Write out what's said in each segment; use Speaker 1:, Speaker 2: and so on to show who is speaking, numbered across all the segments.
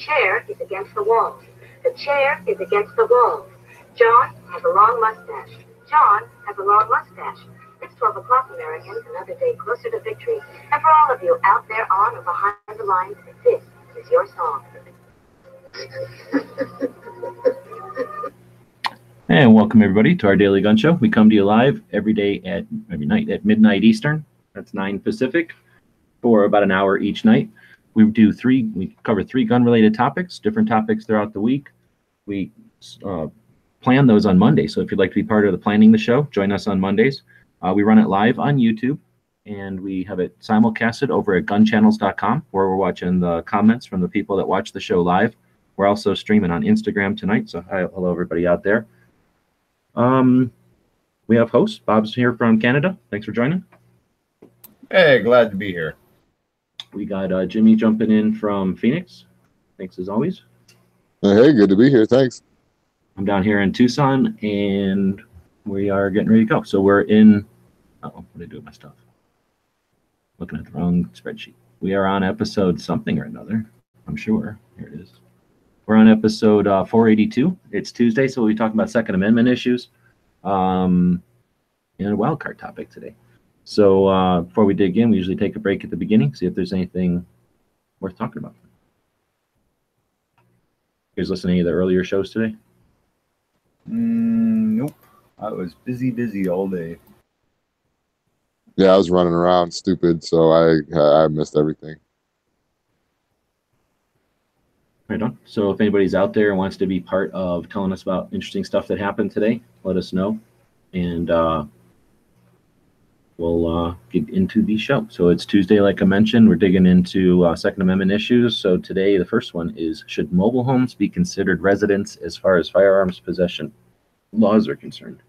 Speaker 1: chair is against the walls. The chair is against the walls. John has a long mustache. John has a long mustache. It's 12 o'clock, Americans, another day closer to victory. And for all of you out there on or behind the lines, this is your song.
Speaker 2: And welcome everybody to our daily gun show. We come to you live every night at midnight Eastern. That's 9 Pacific for about an hour each night. We cover 3 gun-related topics, different topics throughout the week. We plan those on Monday. So if you'd like to be part of the planning the show, join us on Mondays. We run it live on YouTube, and we have it simulcasted over at gunchannels.com, where we're watching the comments from the people that watch the show live. We're also streaming on Instagram tonight, so hello everybody out there. We have hosts. Bob's here from Canada. Thanks for joining.
Speaker 3: Hey, glad to be here.
Speaker 2: We got Jimmy jumping in from Phoenix. Thanks as always.
Speaker 4: Hey, good to be here. Thanks.
Speaker 2: I'm down here in Tucson, and we are getting ready to go. So we're in. What did I do with my stuff? Looking at the wrong spreadsheet. We are on episode something or another. I'm sure. Here it is. We're on episode 482. It's Tuesday, so we'll be talking about Second Amendment issues and a wild card topic today. So before we dig in, we usually take a break at the beginning, see if there's anything worth talking about. You guys listen to any of the earlier shows today?
Speaker 3: Nope. I was busy all day.
Speaker 4: Yeah, I was running around stupid, so I missed everything.
Speaker 2: Right on. So if anybody's out there and wants to be part of telling us about interesting stuff that happened today, let us know, and we'll get into the show. So it's Tuesday, like I mentioned. We're digging into Second Amendment issues. So today, the first one is, should mobile homes be considered residence as far as firearms possession laws are concerned?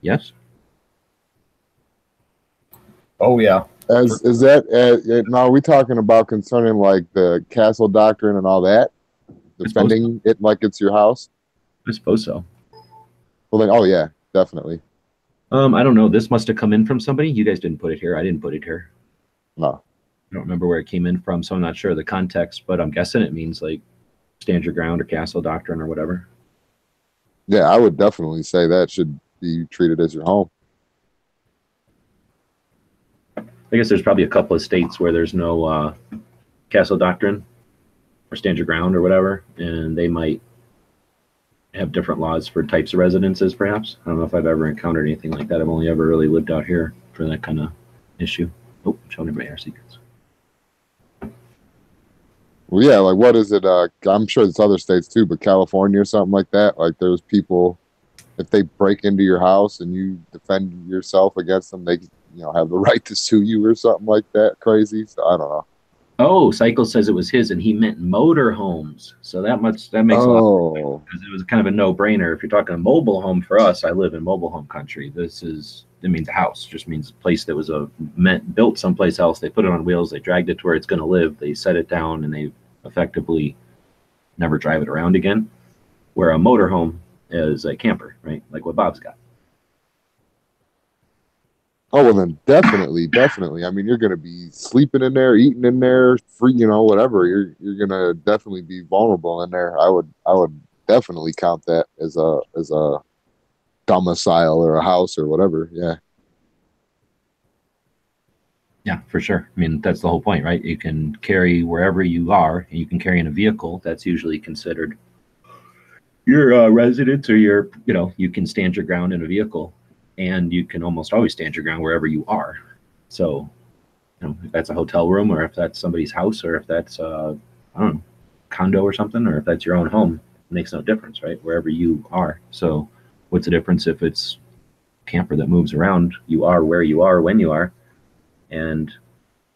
Speaker 2: Yes.
Speaker 3: Oh, yeah.
Speaker 4: Is that now? Are we talking about concerning like the castle doctrine and all that, defending it like it's your house?
Speaker 2: I suppose so.
Speaker 4: Well, then, oh yeah, definitely.
Speaker 2: I don't know. This must have come in from somebody. You guys didn't put it here. I didn't put it here.
Speaker 4: No.
Speaker 2: I don't remember where it came in from, so I'm not sure of the context, but I'm guessing it means like stand your ground or castle doctrine or whatever.
Speaker 4: Yeah, I would definitely say that should be treated as your home.
Speaker 2: I guess there's probably a couple of states where there's no castle doctrine or stand your ground or whatever, and they might have different laws for types of residences, perhaps. I don't know if I've ever encountered anything like that. I've only ever really lived out here for that kind of issue. Oh, showing everybody our secrets.
Speaker 4: Well, yeah, like what is it? I'm sure it's other states too, but California or something like that. Like there's people, if they break into your house and you defend yourself against them, they have the right to sue you or something like that. Crazy. So I don't know.
Speaker 2: Oh, Cycle says it was his, and he meant motor homes. So that makes a lot of sense, because it was kind of a no-brainer. If you're talking a mobile home, for us, I live in mobile home country. It means a house. It just means a place that was built someplace else. They put it on wheels. They dragged it to where it's going to live. They set it down, and they effectively never drive it around again. Where a motor home is a camper, right? Like what Bob's got.
Speaker 4: Oh, well then definitely. I mean, you're going to be sleeping in there, eating in there, free, whatever. You're going to definitely be vulnerable in there. I would definitely count that as a domicile or a house or whatever. Yeah.
Speaker 2: Yeah, for sure. I mean, that's the whole point, right? You can carry wherever you are, and you can carry in a vehicle. That's usually considered your residence, or you can stand your ground in a vehicle. And you can almost always stand your ground wherever you are. So, if that's a hotel room, or if that's somebody's house, or if that's condo or something, or if that's your own home, it makes no difference, right? Wherever you are. So, what's the difference if it's a camper that moves around? You are where you are when you are, and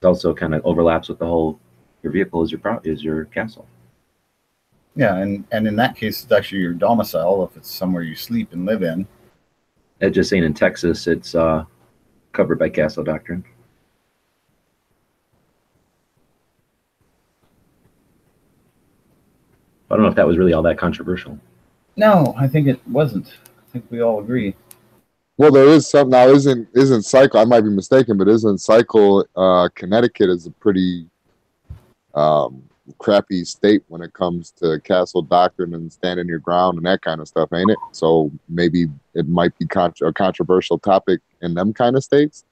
Speaker 2: it also kind of overlaps with the whole. Your vehicle is your castle.
Speaker 3: Yeah, and in that case, it's actually your domicile if it's somewhere you sleep and live in.
Speaker 2: Just saying, in Texas, it's covered by castle doctrine. I don't know if that was really all that controversial.
Speaker 3: No, I think it wasn't. I think we all agree.
Speaker 4: Well, there is some now. Isn't Cycle? I might be mistaken, but isn't Cycle? Connecticut is a pretty crappy state when it comes to castle doctrine and standing your ground and that kind of stuff, ain't it? So maybe it might be a controversial topic in them kind of states.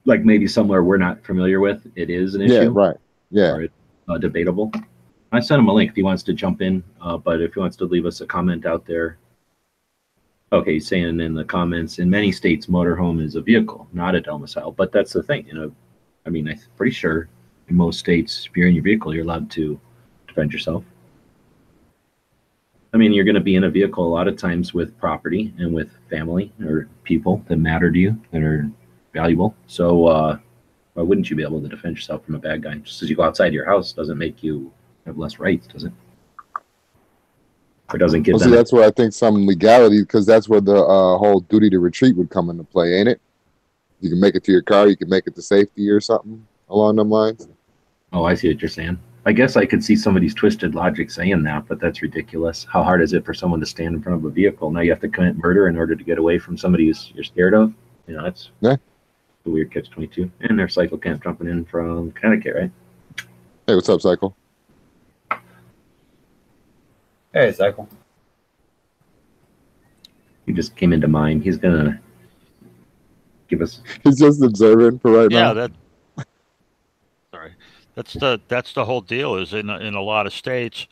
Speaker 2: Like maybe somewhere we're not familiar with, it is an
Speaker 4: Yeah,
Speaker 2: issue.
Speaker 4: right. Yeah.
Speaker 2: Or it's debatable. I sent him a link if he wants to jump in, but if he wants to leave us a comment out there. Okay, he's saying in the comments, in many states, motorhome is a vehicle, not a domicile. But that's the thing, I mean, I'm pretty sure in most states, if you're in your vehicle, you're allowed to defend yourself. I mean, you're going to be in a vehicle a lot of times with property and with family or people that matter to you, that are valuable. So why wouldn't you be able to defend yourself from a bad guy? Just as you go outside your house doesn't make you have less rights, does it? Or doesn't give them...
Speaker 4: See, that's where I think some legality, because that's where the whole duty to retreat would come into play, ain't it? You can make it to your car, you can make it to safety or something along them lines.
Speaker 2: Oh, I see what you're saying. I guess I could see somebody's twisted logic saying that, but that's ridiculous. How hard is it for someone to stand in front of a vehicle? Now you have to commit murder in order to get away from somebody you're scared of? That's a weird catch-22. And there's Cycle Camp jumping in from Connecticut, right?
Speaker 4: Hey, what's up, Cycle?
Speaker 3: Hey, Cycle.
Speaker 2: He just came into mind. He's going to give us...
Speaker 4: He's just observing for right now.
Speaker 5: Yeah, sorry. That's the whole deal. Is in a lot of states,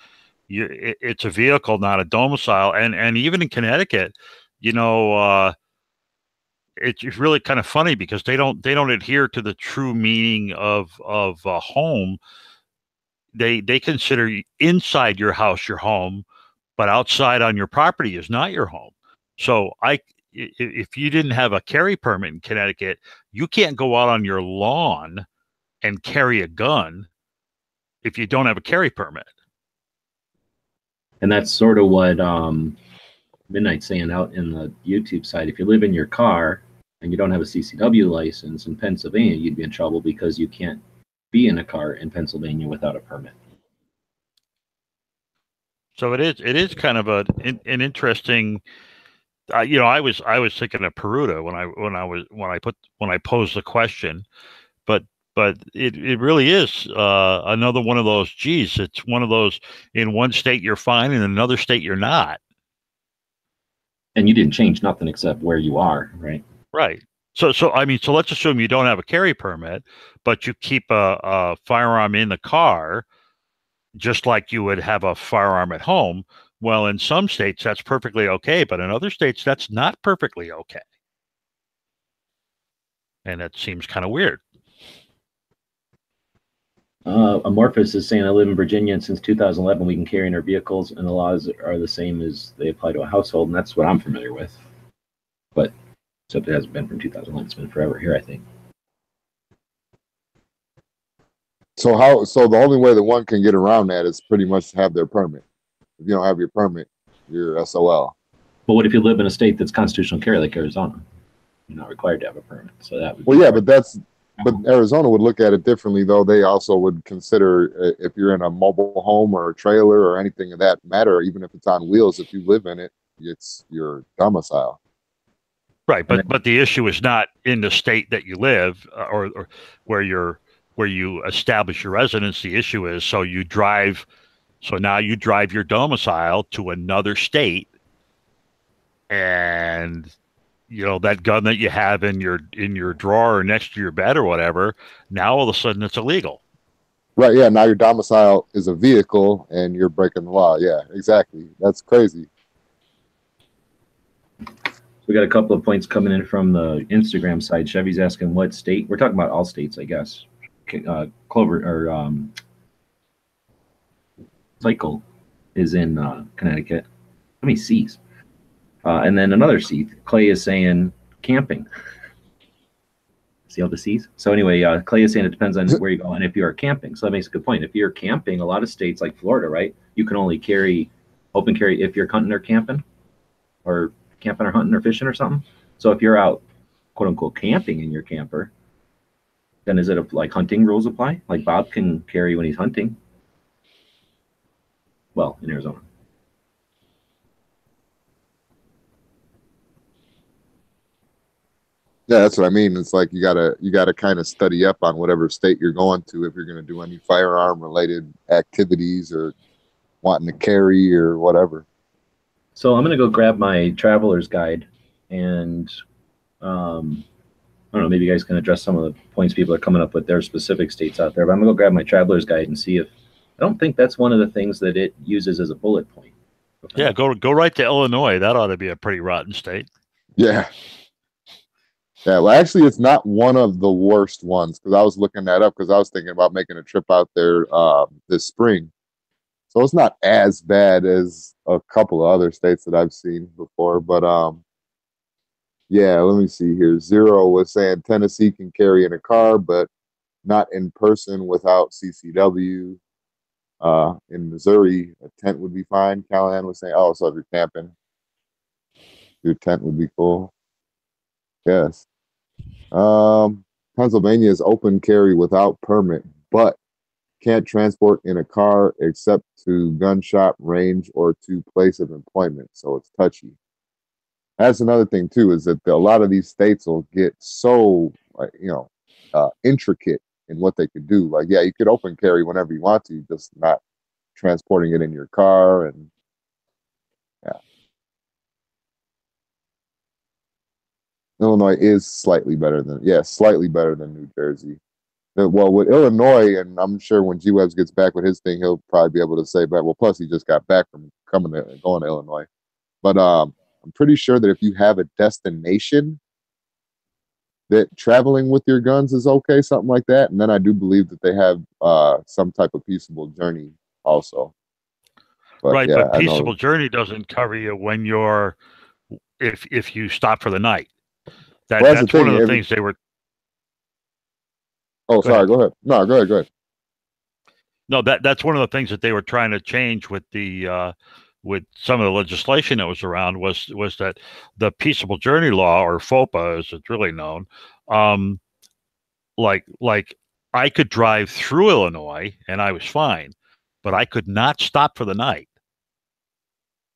Speaker 5: it's a vehicle, not a domicile, and even in Connecticut, it's really kind of funny because they don't adhere to the true meaning of a home. They consider inside your house your home, but outside on your property is not your home. So if you didn't have a carry permit in Connecticut, you can't go out on your lawn and carry a gun if you don't have a carry permit.
Speaker 2: And that's sort of what Midnight's saying out in the YouTube side. If you live in your car and you don't have a CCW license in Pennsylvania, you'd be in trouble because you can't be in a car in Pennsylvania without a permit.
Speaker 5: So it is kind of an interesting. I was thinking of Peruta when I posed the question, but it really is another one of those. Geez, it's one of those. In one state you're fine, in another state you're not.
Speaker 2: And you didn't change nothing except where you are, right?
Speaker 5: Right. So let's assume you don't have a carry permit, but you keep a firearm in the car, just like you would have a firearm at home. Well, in some states that's perfectly okay, but in other states that's not perfectly okay. And it seems kind of weird.
Speaker 2: Amorphous is saying, I live in Virginia, and since 2011 we can carry in our vehicles, and the laws are the same as they apply to a household, and that's what I'm familiar with. But except it hasn't been from 2011; it's been forever here, I think.
Speaker 4: So the only way that one can get around that is pretty much to have their permit. If you don't have your permit, you're SOL.
Speaker 2: But what if you live in a state that's constitutional carry, like Arizona? You're not required to have a permit. So that would
Speaker 4: but Arizona would look at it differently, though. They also would consider if you're in a mobile home or a trailer or anything of that matter, even if it's on wheels, if you live in it, it's your domicile.
Speaker 5: Right, but the issue is not in the state that you live or where you establish your residence. The issue is now you drive your domicile to another state, and that gun that you have in your drawer or next to your bed or whatever, now all of a sudden it's illegal.
Speaker 4: Right, yeah, now your domicile is a vehicle and you're breaking the law. Yeah, exactly. That's crazy.
Speaker 2: We got a couple of points coming in from the Instagram side. Chevy's asking what state. We're talking about all states, I guess. Clover or Cycle is in Connecticut. How many C's? And then another C. Clay is saying camping. See all the C's? So anyway, Clay is saying it depends on where you go and if you are camping. So that makes a good point. If you're camping, a lot of states like Florida, right? You can only carry open carry if you're hunting or camping, or hunting or fishing or something. So if you're out, quote unquote, camping in your camper, then is it like hunting rules apply? Like Bob can carry when he's hunting. Well, in Arizona.
Speaker 4: Yeah, that's what I mean. It's like you gotta kind of study up on whatever state you're going to if you're gonna do any firearm related activities or wanting to carry or whatever.
Speaker 2: So I'm gonna go grab my traveler's guide, and I don't know, maybe you guys can address some of the points people are coming up with their specific states out there. But I'm gonna go grab my traveler's guide and see if I don't think that's one of the things that it uses as a bullet point.
Speaker 5: Yeah, go right to Illinois. That ought to be a pretty rotten state.
Speaker 4: Yeah. Yeah, well, actually, it's not one of the worst ones because I was looking that up because I was thinking about making a trip out there this spring. So it's not as bad as a couple of other states that I've seen before. But yeah, let me see here. Zero was saying Tennessee can carry in a car, but not in person without CCW. In Missouri, a tent would be fine. Callahan was saying, oh, so if you're camping, your tent would be cool. Yes. Pennsylvania is open carry without permit, but can't transport in a car except to gun shop, range, or to place of employment. So it's touchy. That's another thing too, is that a lot of these states will get so intricate in what they could do. Like, yeah, you could open carry whenever you want to, just not transporting it in your car. And yeah, Illinois is slightly better than New Jersey. Well, with Illinois, and I'm sure when G-Webs gets back with his thing, he'll probably be able to say, but well, plus he just got back from going to Illinois. But I'm pretty sure that if you have a destination, that traveling with your guns is okay, something like that. And then I do believe that they have some type of peaceable journey also. But,
Speaker 5: right,
Speaker 4: yeah,
Speaker 5: but peaceable journey doesn't cover you when you're if you stop for the night. That's one of the things they were.
Speaker 4: Oh, sorry. Go ahead. No, go ahead.
Speaker 5: No, that's one of the things that they were trying to change with the with some of the legislation that was around was that the peaceable journey law, or FOPA as it's really known, like I could drive through Illinois and I was fine, but I could not stop for the night.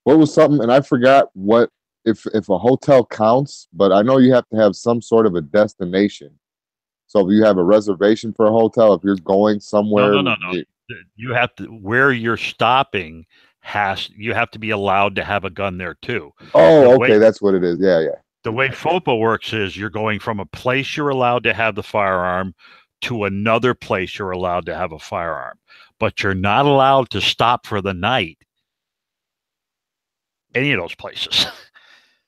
Speaker 4: What was something, and I forgot what if a hotel counts, but I know you have to have some sort of a destination. So if you have a reservation for a hotel, if you're going somewhere,
Speaker 5: no. You have to, where you're stopping you have to be allowed to have a gun there too.
Speaker 4: Oh, okay, that's what it is. Yeah.
Speaker 5: The way FOPA works is you're going from a place you're allowed to have the firearm to another place you're allowed to have a firearm, but you're not allowed to stop for the night any of those places.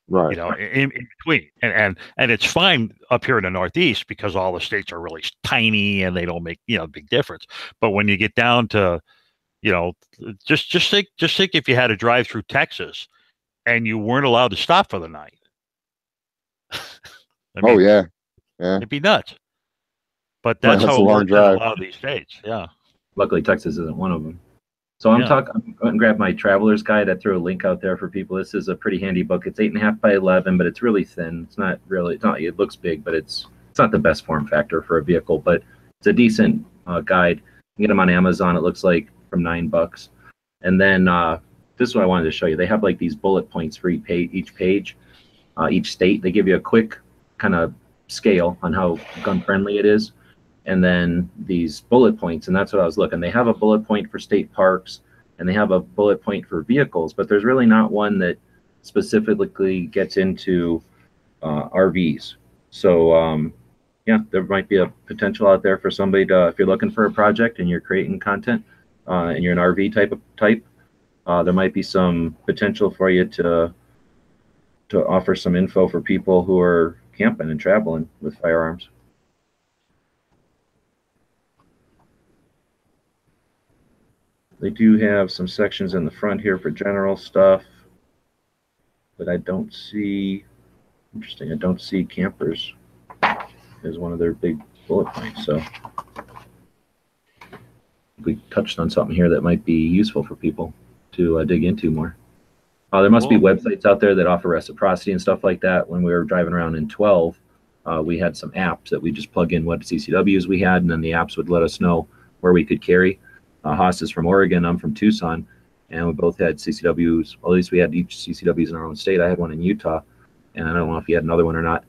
Speaker 4: Right.
Speaker 5: In between, and it's fine up here in the Northeast because all the states are really tiny and they don't make big difference. But when you get down to, just think if you had to drive through Texas and you weren't allowed to stop for the night.
Speaker 4: Yeah,
Speaker 5: it'd be nuts. But that's how it works in a lot of these states. Yeah.
Speaker 2: Luckily, Texas isn't one of them. So I'm going to grab my traveler's guide. I threw a link out there for people. This is a pretty handy book. It's 8.5 by 11, but it's really thin. It looks big, but it's not the best form factor for a vehicle, but it's a decent guide. You can get them on Amazon. It looks like from $9. And then this is what I wanted to show you. They have like these bullet points for each page, each state. They give you a quick kind of scale on how gun friendly it is. And then these bullet points, and that's what I was looking. They have a bullet point for state parks, and they have a bullet point for vehicles, but there's really not one that specifically gets into RVs. So, there might be a potential out there for somebody to, if you're looking for a project and you're creating content, and you're an RV type, there might be some potential for you to offer some info for people who are camping and traveling with firearms. They do have some sections in the front here for general stuff, but I don't see campers as one of their big bullet points. So we touched on something here that might be useful for people to dig into more. There must be websites out there that offer reciprocity and stuff like that. When we were driving around in 12, we had some apps that we just plug in what CCWs we had, and then the apps would let us know where we could carry. Haas is from Oregon, I'm from Tucson, and we both had CCWs. Well, at least we had each CCWs in our own state. I had one in Utah, and I don't know if he had another one or not.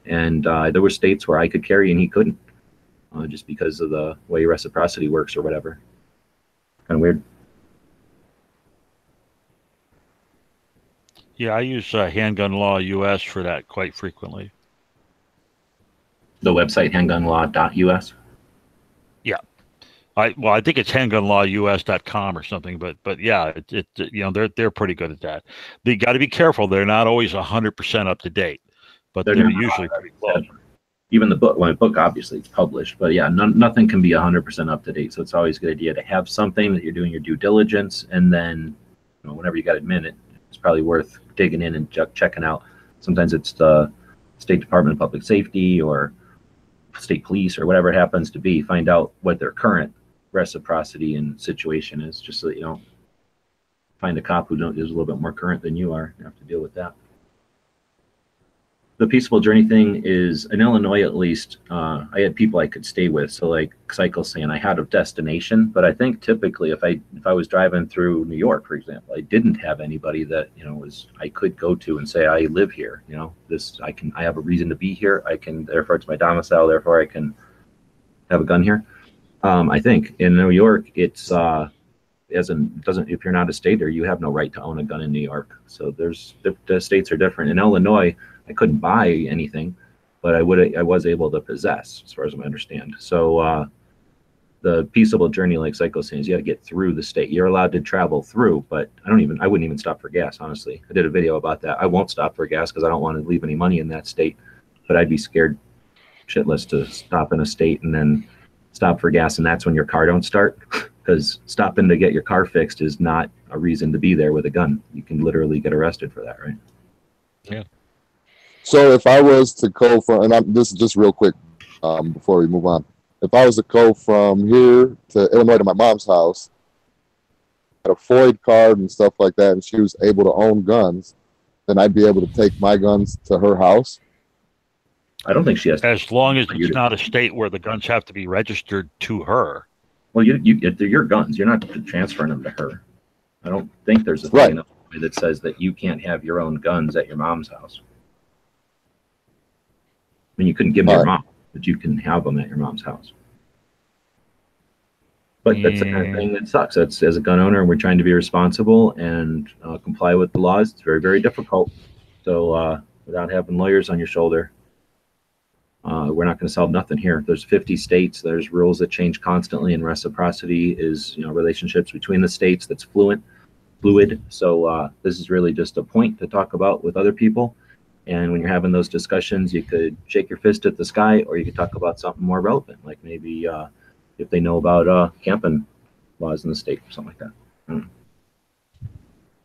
Speaker 2: And there were states where I could carry and he couldn't, just because of the way reciprocity works or whatever. Kind of weird.
Speaker 5: Yeah, I use Handgun Law US for that quite frequently.
Speaker 2: The website handgunlaw.us.
Speaker 5: Yeah. I think it's handgunlawus.com or something, but yeah, they're pretty good at that. They got to be careful. They're not always 100% up to date, but they're usually pretty close.
Speaker 2: Even the book, my book, obviously it's published, but yeah, nothing can be 100% up to date. So it's always a good idea to have something that you're doing your due diligence, and then whenever you got a minute, it's probably worth digging in and checking out. Sometimes it's the State Department of Public Safety or state police or whatever it happens to be. Find out what their current reciprocity and situation is, just so that you don't find a cop who is a little bit more current than you are. You have to deal with that. The peaceable journey thing is, in Illinois at least, I had people I could stay with. So like Cycle saying, I had a destination, but I think typically if I was driving through New York, for example, I didn't have anybody that I could go to and say I live here. I have a reason to be here. Therefore it's my domicile. Therefore I can have a gun here. I think in New York it's if you're not a stater, you have no right to own a gun in New York. So the states are different. In Illinois, I couldn't buy anything, but I was able to possess, as far as I understand. So the peaceable journey, like Psycho saying, is you got to get through the state. You're allowed to travel through, but I wouldn't even stop for gas, honestly. I did a video about that. I won't stop for gas because I don't want to leave any money in that state, but I'd be scared shitless to stop in a state and then stop for gas, and that's when your car don't start, because stopping to get your car fixed is not a reason to be there with a gun. You can literally get arrested for that, right?
Speaker 5: Yeah.
Speaker 4: So if I was to go from, and this is just real quick before we move on. If I was to go from here to Illinois to my mom's house, had a FOID card and stuff like that, and she was able to own guns, then I'd be able to take my guns to her house.
Speaker 2: I don't think she has.
Speaker 5: As long as it's not a state where the guns have to be registered to her.
Speaker 2: Well, they're your guns. You're not transferring them to her. I don't think there's a
Speaker 4: right.
Speaker 2: thing that says that you can't have your own guns at your mom's house. I mean, you couldn't give them to your mom, but you can have them at your mom's house. But that's the kind of thing that sucks. That's, as a gun owner, we're trying to be responsible and comply with the laws. It's very, very difficult. So without having lawyers on your shoulder, we're not going to solve nothing here. There's 50 states. There's rules that change constantly, and reciprocity is, relationships between the states that's fluid. So this is really just a point to talk about with other people. And when you're having those discussions, you could shake your fist at the sky, or you could talk about something more relevant, like maybe if they know about camping laws in the state or something like that.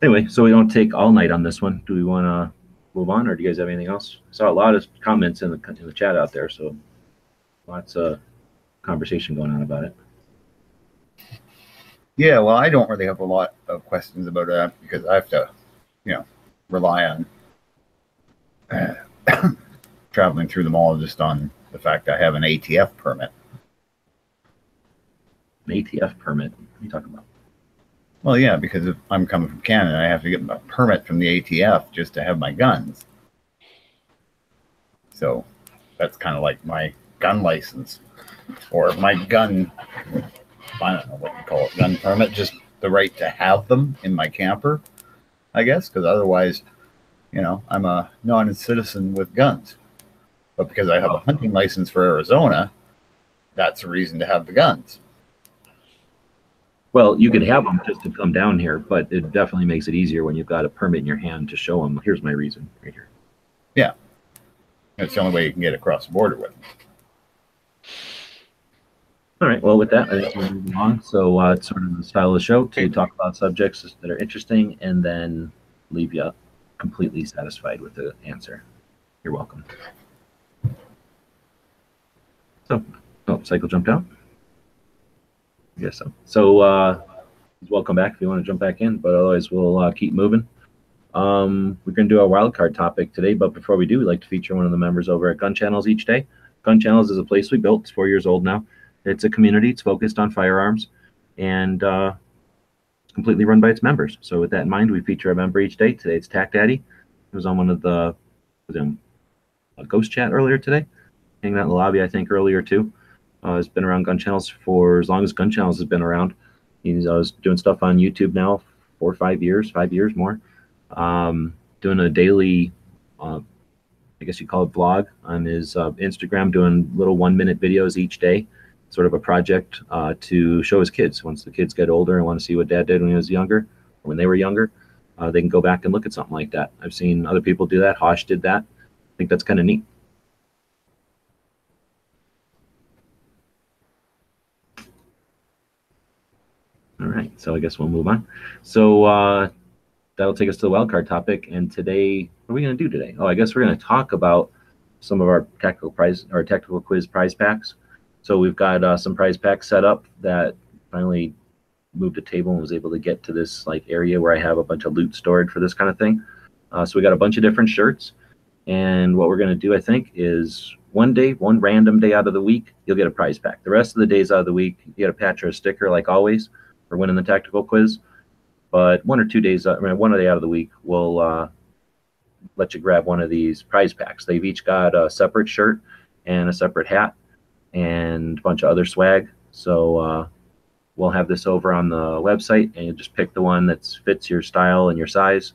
Speaker 2: Anyway, so we don't take all night on this one. Do we want to move on, or do you guys have anything else? I saw a lot of comments in the chat out there, so lots of conversation going on about it.
Speaker 3: Yeah, well, I don't really have a lot of questions about that because I have to, rely on traveling through the mall just on the fact I have an ATF permit.
Speaker 2: An ATF permit? What are you talking about?
Speaker 3: Well, yeah, because if I'm coming from Canada, I have to get a permit from the ATF just to have my guns. So that's kind of like my gun license, or my gun, I don't know what you call it, gun permit, just the right to have them in my camper, I guess, because otherwise, I'm a non-citizen with guns. But because I have a hunting license for Arizona, that's a reason to have the guns.
Speaker 2: Well, you could have them just to come down here, but it definitely makes it easier when you've got a permit in your hand to show them, here's my reason right here.
Speaker 3: Yeah. That's the only way you can get across the border with them.
Speaker 2: All right. Well, with that, I think we'll move on. So it's sort of the style of the show to talk about subjects that are interesting and then leave you completely satisfied with the answer. You're welcome. So, Cycle jumped out. I guess so. So welcome back if you want to jump back in, but otherwise we'll keep moving. We're going to do our wildcard topic today, but before we do, we'd like to feature one of the members over at Gun Channels each day. Gun Channels is a place we built. It's 4 years old now. It's a community. It's focused on firearms, and it's completely run by its members. So with that in mind, we feature a member each day. Today it's Tac Daddy. He was on one of the Ghost Chat earlier today. Hanging out in the lobby, I think, earlier too. Has been around gun channels for as long as gun channels has been around. He's doing stuff on YouTube now, 4 or 5 years, 5 years more. Doing a daily, I guess you call it vlog on his Instagram, doing little 1-minute videos each day, sort of a project to show his kids. Once the kids get older and want to see what dad did when he was younger, or when they were younger, they can go back and look at something like that. I've seen other people do that. Hosh did that. I think that's kind of neat. All right, so I guess we'll move on. So that'll take us to the wildcard topic. And today, what are we going to do today? Oh, I guess we're going to talk about some of our tactical quiz prize packs. So we've got some prize packs set up that finally moved a table and was able to get to this like area where I have a bunch of loot stored for this kind of thing. So we got a bunch of different shirts. And what we're going to do, I think, is one random day out of the week, you'll get a prize pack. The rest of the days out of the week, you get a patch or a sticker like always for winning the tactical quiz. But 1 or 2 days, one day out of the week, we'll let you grab one of these prize packs. They've each got a separate shirt and a separate hat and a bunch of other swag. So we'll have this over on the website, and you just pick the one that fits your style and your size,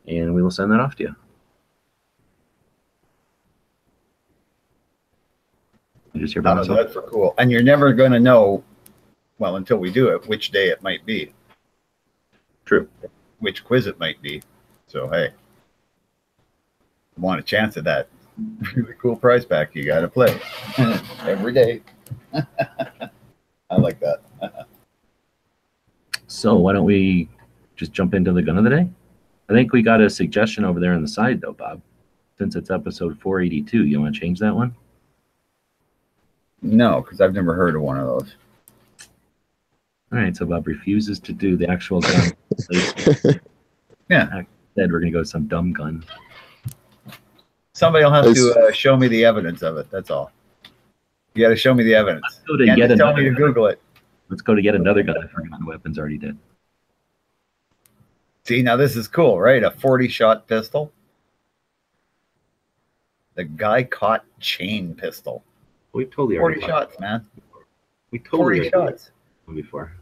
Speaker 2: and we will send that off to you. You just hear about
Speaker 3: that's for cool. And you're never going to know, well, until we do it, which day it might be.
Speaker 2: True.
Speaker 3: Which quiz it might be. So, hey, want a chance at that really cool prize pack, you got to play every day. I like that.
Speaker 2: So why don't we just jump into the gun of the day? I think we got a suggestion over there on the side, though, Bob. Since it's episode 482, you want to change that one?
Speaker 3: No, because I've never heard of one of those.
Speaker 2: All right, so Bob refuses to do the actual gun.
Speaker 3: Yeah.
Speaker 2: Instead, we're going to go with some dumb gun.
Speaker 3: Somebody will have to show me the evidence of it. That's all. You got to show me the evidence.
Speaker 2: Let's go to
Speaker 3: Can't
Speaker 2: yet
Speaker 3: just tell
Speaker 2: another
Speaker 3: me to Google it.
Speaker 2: Let's go to yet another gun. I forgot the weapons already did.
Speaker 3: See, now this is cool, right? A 40-shot pistol. The guy caught chain pistol.
Speaker 2: We totally
Speaker 3: 40 shots, man.
Speaker 2: We totally
Speaker 3: 40 shots
Speaker 2: before.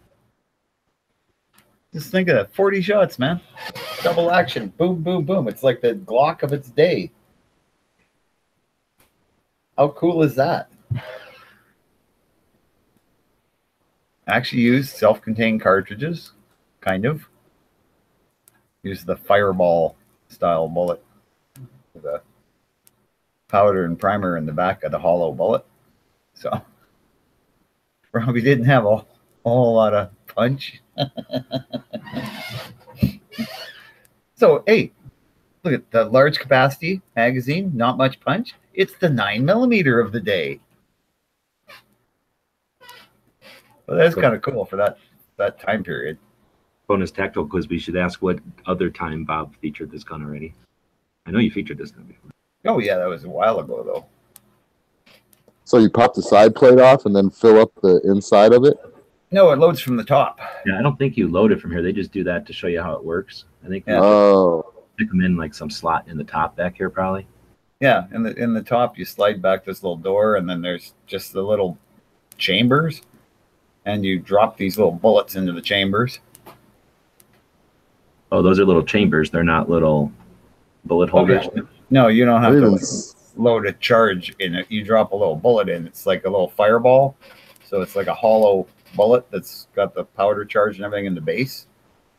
Speaker 3: Just think of that. 40 shots, man. Double action. Boom, boom, boom. It's like the Glock of its day. How cool is that? Actually used self-contained cartridges, kind of. Use the fireball style bullet with a powder and primer in the back of the hollow bullet. So probably didn't have a whole lot of punch. So, hey, look at the large capacity magazine, not much punch. It's the 9mm of the day. Well, that's kind of cool for that time period.
Speaker 2: Bonus tactical quiz. We should ask what other time Bob featured this gun already. I know you featured this gun before.
Speaker 3: Oh yeah, that was a while ago though.
Speaker 4: So you pop the side plate off and then fill up the inside of it?
Speaker 3: No, it loads from the top.
Speaker 2: Yeah, I don't think you load it from here. They just do that to show you how it works. I think
Speaker 3: Yeah.
Speaker 4: Oh,
Speaker 2: stick them in like some slot in the top back here, probably.
Speaker 3: Yeah, in the top you slide back this little door, and then there's just the little chambers, and you drop these little bullets into the chambers.
Speaker 2: Oh, those are little chambers. They're not little bullet holders.
Speaker 3: Okay. No, you don't have
Speaker 4: Even-
Speaker 3: to load a charge in it. You drop a little bullet in. It's like a little fireball. So it's like a hollow bullet that's got the powder charge and everything in the base.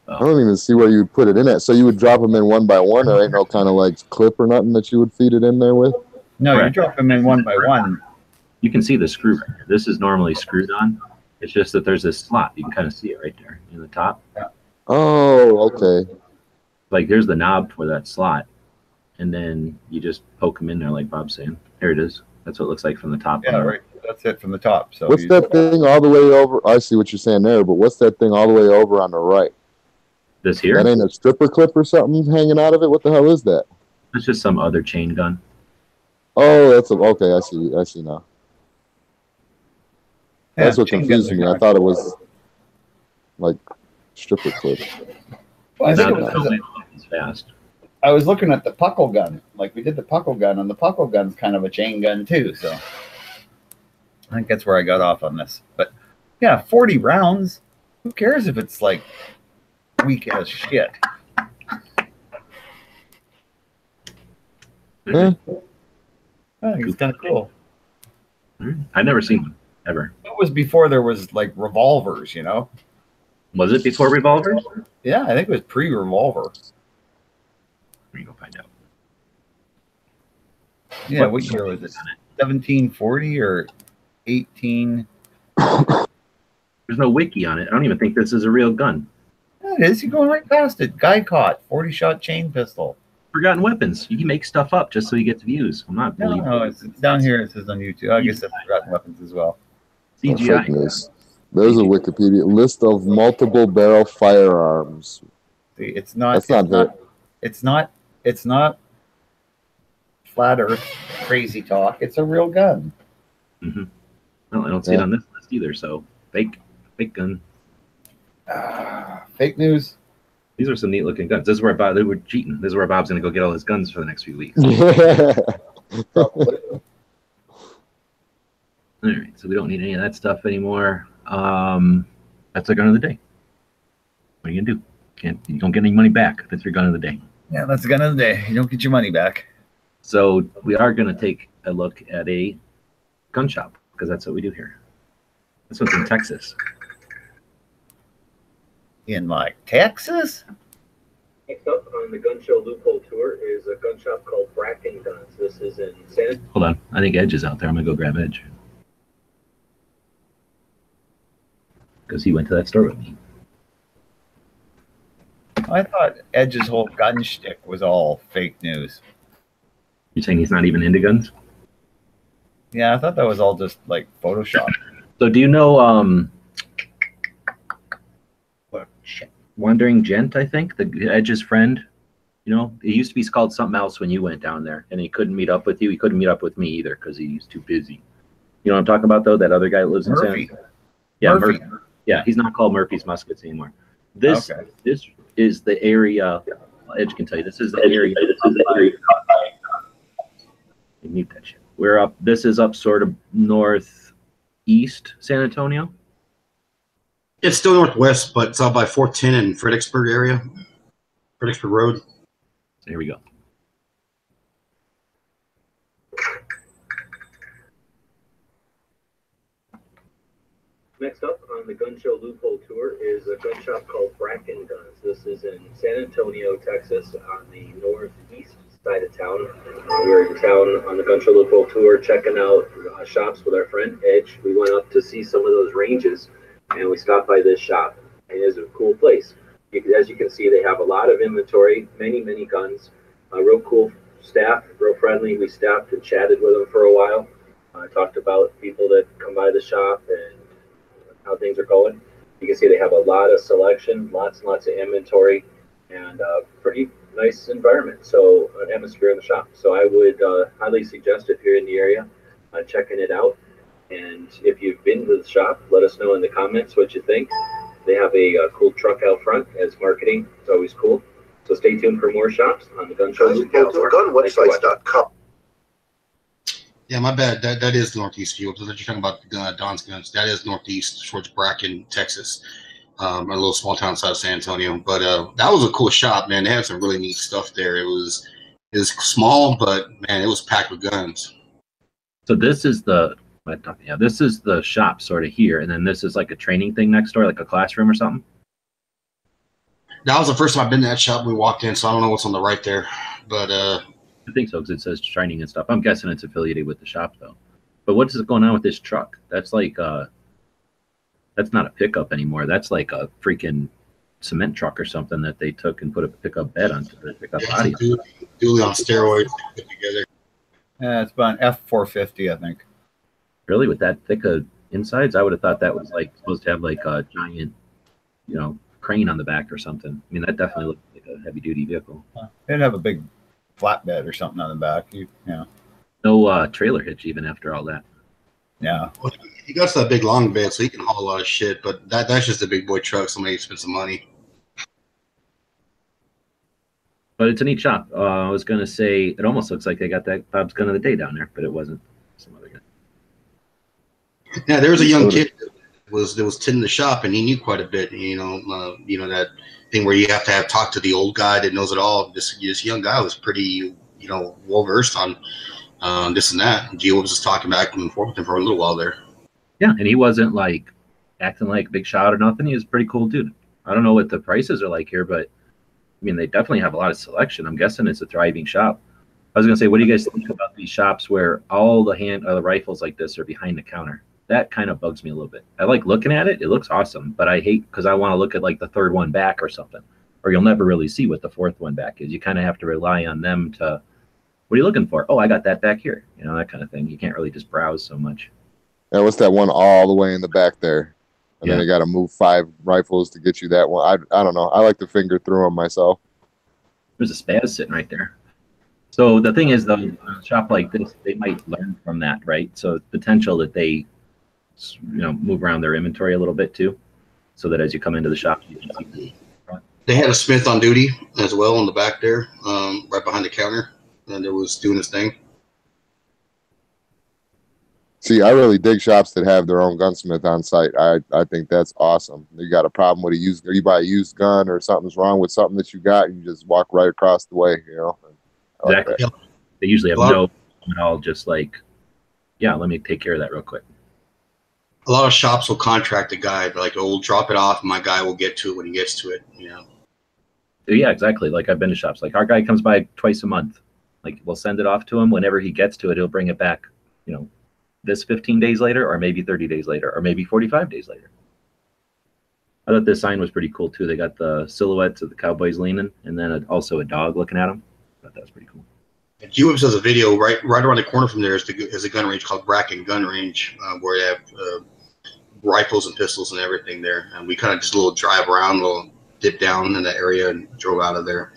Speaker 4: I don't even see where you would put it in at. So you would drop them in one by one. There ain't no kind of like clip or nothing that you would feed it in there with?
Speaker 3: No,
Speaker 2: Correct.
Speaker 3: you drop them in one by one.
Speaker 2: You can see the screw right here. This is normally screwed on. It's just that there's this slot. You can kind of see it right there in the top.
Speaker 4: Oh, okay.
Speaker 2: Like here's the knob for that slot. And then you just poke them in there like Bob's saying. Here it is. That's what it looks like from the top.
Speaker 3: Yeah, right. That's it from the top. So
Speaker 4: What's that thing all the way over? I see what you're saying there, but what's that thing all the way over on the right?
Speaker 2: This here?
Speaker 4: That ain't a stripper clip or something hanging out of it? What the hell is that?
Speaker 2: That's just some other chain gun.
Speaker 4: Oh, that's okay. I see now.
Speaker 3: Yeah,
Speaker 4: That's what
Speaker 3: chain
Speaker 4: confused
Speaker 3: guns
Speaker 4: me.
Speaker 3: are
Speaker 4: I
Speaker 3: kinda
Speaker 4: thought it
Speaker 3: cool.
Speaker 4: was like stripper clip.
Speaker 3: Well, I think
Speaker 2: Not
Speaker 3: it was
Speaker 2: that it's fast.
Speaker 3: I was looking at the puckle gun. Like we did the puckle gun, and the puckle gun's kind of a chain gun too. So I think that's where I got off on this. But yeah, 40 rounds. Who cares if it's like weak as shit?
Speaker 4: Yeah.
Speaker 3: I think it's kind of cool.
Speaker 2: I've never seen one ever.
Speaker 3: It was before there was like revolvers, you know?
Speaker 2: Was it before revolvers?
Speaker 3: Yeah, I think it was pre-revolver.
Speaker 2: Let me go find out.
Speaker 3: Yeah, what year was it? 1740 or 18?
Speaker 2: There's no wiki on it. I don't even think this is a real gun.
Speaker 3: Yeah, it is. You're going right past it. Guy caught 40-shot chain pistol.
Speaker 2: Forgotten weapons. You can make stuff up just so he gets views. I'm not believing.
Speaker 3: No, it's down here. It says on YouTube. I guess it's Forgotten Weapons as well.
Speaker 4: Fake
Speaker 2: CGI.
Speaker 4: news. There's a Wikipedia list of multiple barrel firearms.
Speaker 3: See, it's not.
Speaker 4: That's not it.
Speaker 3: It's not flat Earth crazy talk. It's a real gun.
Speaker 2: Mm-hmm. Well, I don't see it on this list either. So fake gun.
Speaker 3: Fake news.
Speaker 2: These are some neat looking guns. This is where they were cheating. This is where Bob's going to go get all his guns for the next few weeks.
Speaker 3: Probably.
Speaker 2: All right, so we don't need any of that stuff anymore. That's our gun of the day. What are you gonna do? You don't get any money back. That's your gun of the day.
Speaker 3: Yeah, that's the gun of the day. You don't get your money back.
Speaker 2: So we are gonna take a look at a gun shop because that's what we do here. This one's in Texas.
Speaker 3: In like Texas?
Speaker 6: Next up on the gun show loophole tour is a gun shop called Bracken Guns. This is in San.
Speaker 2: Hold on, I think Edge is out there. I'm gonna go grab Edge because he went to that store with me.
Speaker 3: I thought Edge's whole gun shtick was all fake news.
Speaker 2: You're saying he's not even into guns?
Speaker 3: Yeah, I thought that was all just like Photoshop.
Speaker 2: So do you know Wandering Gent, I think, the Edge's friend? You know, it used to be called something else when you went down there, and he couldn't meet up with you. He couldn't meet up with me either because he's too busy. You know what I'm talking about, though? That other guy that lives in
Speaker 3: Murphy.
Speaker 2: San. Yeah,
Speaker 3: Murphy.
Speaker 2: Yeah, he's not called Murphy's Muskets anymore. This is the area. Edge can tell you. This is the area. Mute that shit. We're up. This is up sort of northeast San Antonio.
Speaker 7: It's still northwest, but it's out by 410 and Fredericksburg area, Fredericksburg Road.
Speaker 2: So here we go.
Speaker 6: Next up on the gun show loophole tour is a gun shop called Bracken Guns. This is in San Antonio, Texas, on the northeast side of town. We're in town on the gun show loophole tour, checking out shops with our friend Edge. We went up to see some of those ranges, and we stopped by this shop. It is a cool place. As you can see, they have a lot of inventory, many guns. Real cool staff, real friendly. We stopped and chatted with them for a while. Talked about people that come by the shop and how things are going. You can see they have a lot of selection, lots and lots of inventory, and pretty nice environment. So an atmosphere in the shop. So I would highly suggest if you're in the area, checking it out. And if you've been to the shop, let us know in the comments what you think. They have a cool truck out front as marketing. It's always cool. So stay tuned for more shops on the Gun Show.
Speaker 7: Gunwebsites.com. Yeah, my bad. That is northeast view. So that you're talking about Don's Guns. That is northeast towards Bracken, Texas. A little small town outside of San Antonio. But that was a cool shop, man. They had some really neat stuff there. It was small, but man, it was packed with guns.
Speaker 2: So this is the this is the shop sort of here, and then this is like a training thing next door, like a classroom or something.
Speaker 7: That was the first time I've been to that shop. We walked in, so I don't know what's on the right there, but
Speaker 2: I think so because it says training and stuff. I'm guessing it's affiliated with the shop though. But what is going on with this truck? That's like that's not a pickup anymore. That's like a freaking cement truck or something that they took and put a pickup bed onto the pickup body.
Speaker 7: Dually on steroids put together.
Speaker 3: Yeah, it's about an F450, I think.
Speaker 2: Really, with that thick of insides, I would have thought that was like supposed to have like a giant, you know, crane on the back or something. I mean, that definitely looked like a heavy duty vehicle.
Speaker 3: It'd have a big flatbed or something on the back.
Speaker 2: No trailer hitch even after all that.
Speaker 3: Yeah.
Speaker 7: Well, he got that big long bed, so he can haul a lot of shit. But that's just a big boy truck. Somebody spent some money.
Speaker 2: But it's a neat shop. I was gonna say it almost looks like they got that Bob's Gun of the Day down there, but it wasn't. Some other guy.
Speaker 7: Yeah, there was a young kid that was tending the shop, and he knew quite a bit. You know that thing where you have to have talk to the old guy that knows it all. This young guy was pretty, well versed on this and that. Gio was just talking back and forth with him for a little while there.
Speaker 2: Yeah, and he wasn't like acting like a big shot or nothing. He was a pretty cool dude. I don't know what the prices are like here, but I mean, they definitely have a lot of selection. I'm guessing it's a thriving shop. I was gonna say, what do you guys think about these shops where all the rifles like this are behind the counter? That kind of bugs me a little bit. I like looking at it; it looks awesome, but I hate because I want to look at like the third one back or something, or you'll never really see what the fourth one back is. You kind of have to rely on them to. What are you looking for? Oh, I got that back here. That kind of thing. You can't really just browse so much.
Speaker 4: Yeah, what's that one all the way in the back there? And then they got to move 5 rifles to get you that one. I don't know. I like to finger through them myself.
Speaker 2: There's a spaz sitting right there. So the thing is, though, a shop like this, they might learn from that, right? So it's potential that they, move around their inventory a little bit too, so that as you come into the shop, you can see.
Speaker 7: They had a smith on duty as well in the back there, right behind the counter, and it was doing his thing.
Speaker 4: See, I really dig shops that have their own gunsmith on site. I think that's awesome. You got a problem with you buy a used gun or something's wrong with something that you got, and you just walk right across the way,
Speaker 2: Exactly.
Speaker 7: Yep.
Speaker 2: They usually have no at all, just like, yeah, let me take care of that real quick.
Speaker 7: A lot of shops will contract a guy, like, oh, we'll drop it off, and my guy will get to it when he gets to it,
Speaker 2: Yeah, exactly. Like I've been to shops. Like our guy comes by twice a month. Like we'll send it off to him. Whenever he gets to it, he'll bring it back, this 15 days later, or maybe 30 days later, or maybe 45 days later. I thought this sign was pretty cool too. They got the silhouettes of the cowboys leaning, and then also a dog looking at them. I thought that was pretty cool.
Speaker 7: G-Webs does a video right around the corner from there is a gun range called Bracken Gun Range, where they have rifles and pistols and everything there. And we kind of just a little drive around, a little dip down in that area, and drove out of there.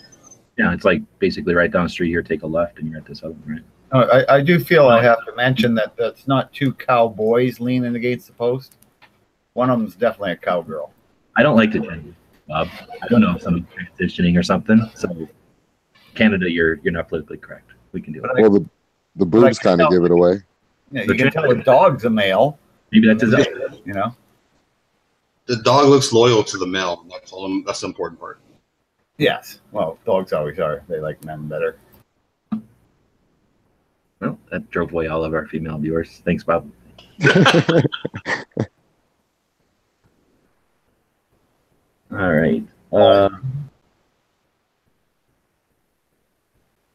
Speaker 2: Yeah, it's like basically right down the street here. Take a left, and you're at this other one, right?
Speaker 3: I do feel I have to mention that that's not 2 cowboys leaning against the post. One of them's definitely a cowgirl.
Speaker 2: I don't like the gender, Bob. I don't know if someone's transitioning or something. So, Canada, you're not politically correct. We can do it.
Speaker 4: Well, the boobs kind of give it away.
Speaker 3: Yeah, you can tell a dog's a male.
Speaker 2: Maybe that's his.
Speaker 7: The dog looks loyal to the male. That's the important part.
Speaker 3: Yes. Well, dogs always are. They like men better.
Speaker 2: Well, that drove away all of our female viewers. Thanks, Bob. All right.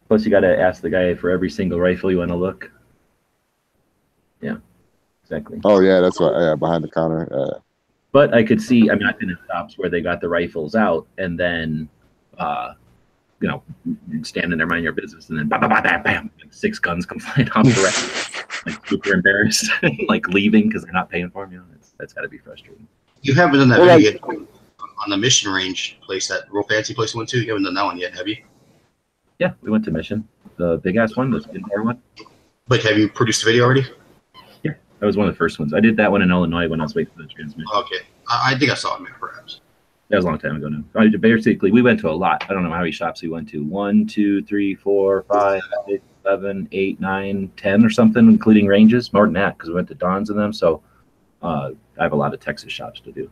Speaker 2: Plus, you got to ask the guy for every single rifle you want to look. Yeah, exactly.
Speaker 4: Oh, yeah, that's what, behind the counter.
Speaker 2: But I could see, I've been in shops where they got the rifles out and then, standing there, mind your business, and then bam, bam, bam, bam, like 6 guns come flying off the rack. Like super embarrassed, like leaving because they're not paying for them. That's got to be frustrating.
Speaker 7: You haven't done that video yet on the Mission Range place, that real fancy place you went to. You haven't done that one yet, have you?
Speaker 2: Yeah, we went to Mission, the big ass one, the indoor one.
Speaker 7: But have you produced a video already?
Speaker 2: Yeah, that was one of the first ones. I did that one in Illinois when I was waiting for the transmission.
Speaker 7: Okay, I think I saw it, perhaps.
Speaker 2: That was a long time ago now. Basically, we went to a lot. I don't know how many shops we went to. 1, 2, 3, 4, 5, 6, 7, 8, 9, 10 or something, including ranges. More than that, because we went to Don's and them. So I have a lot of Texas shops to do.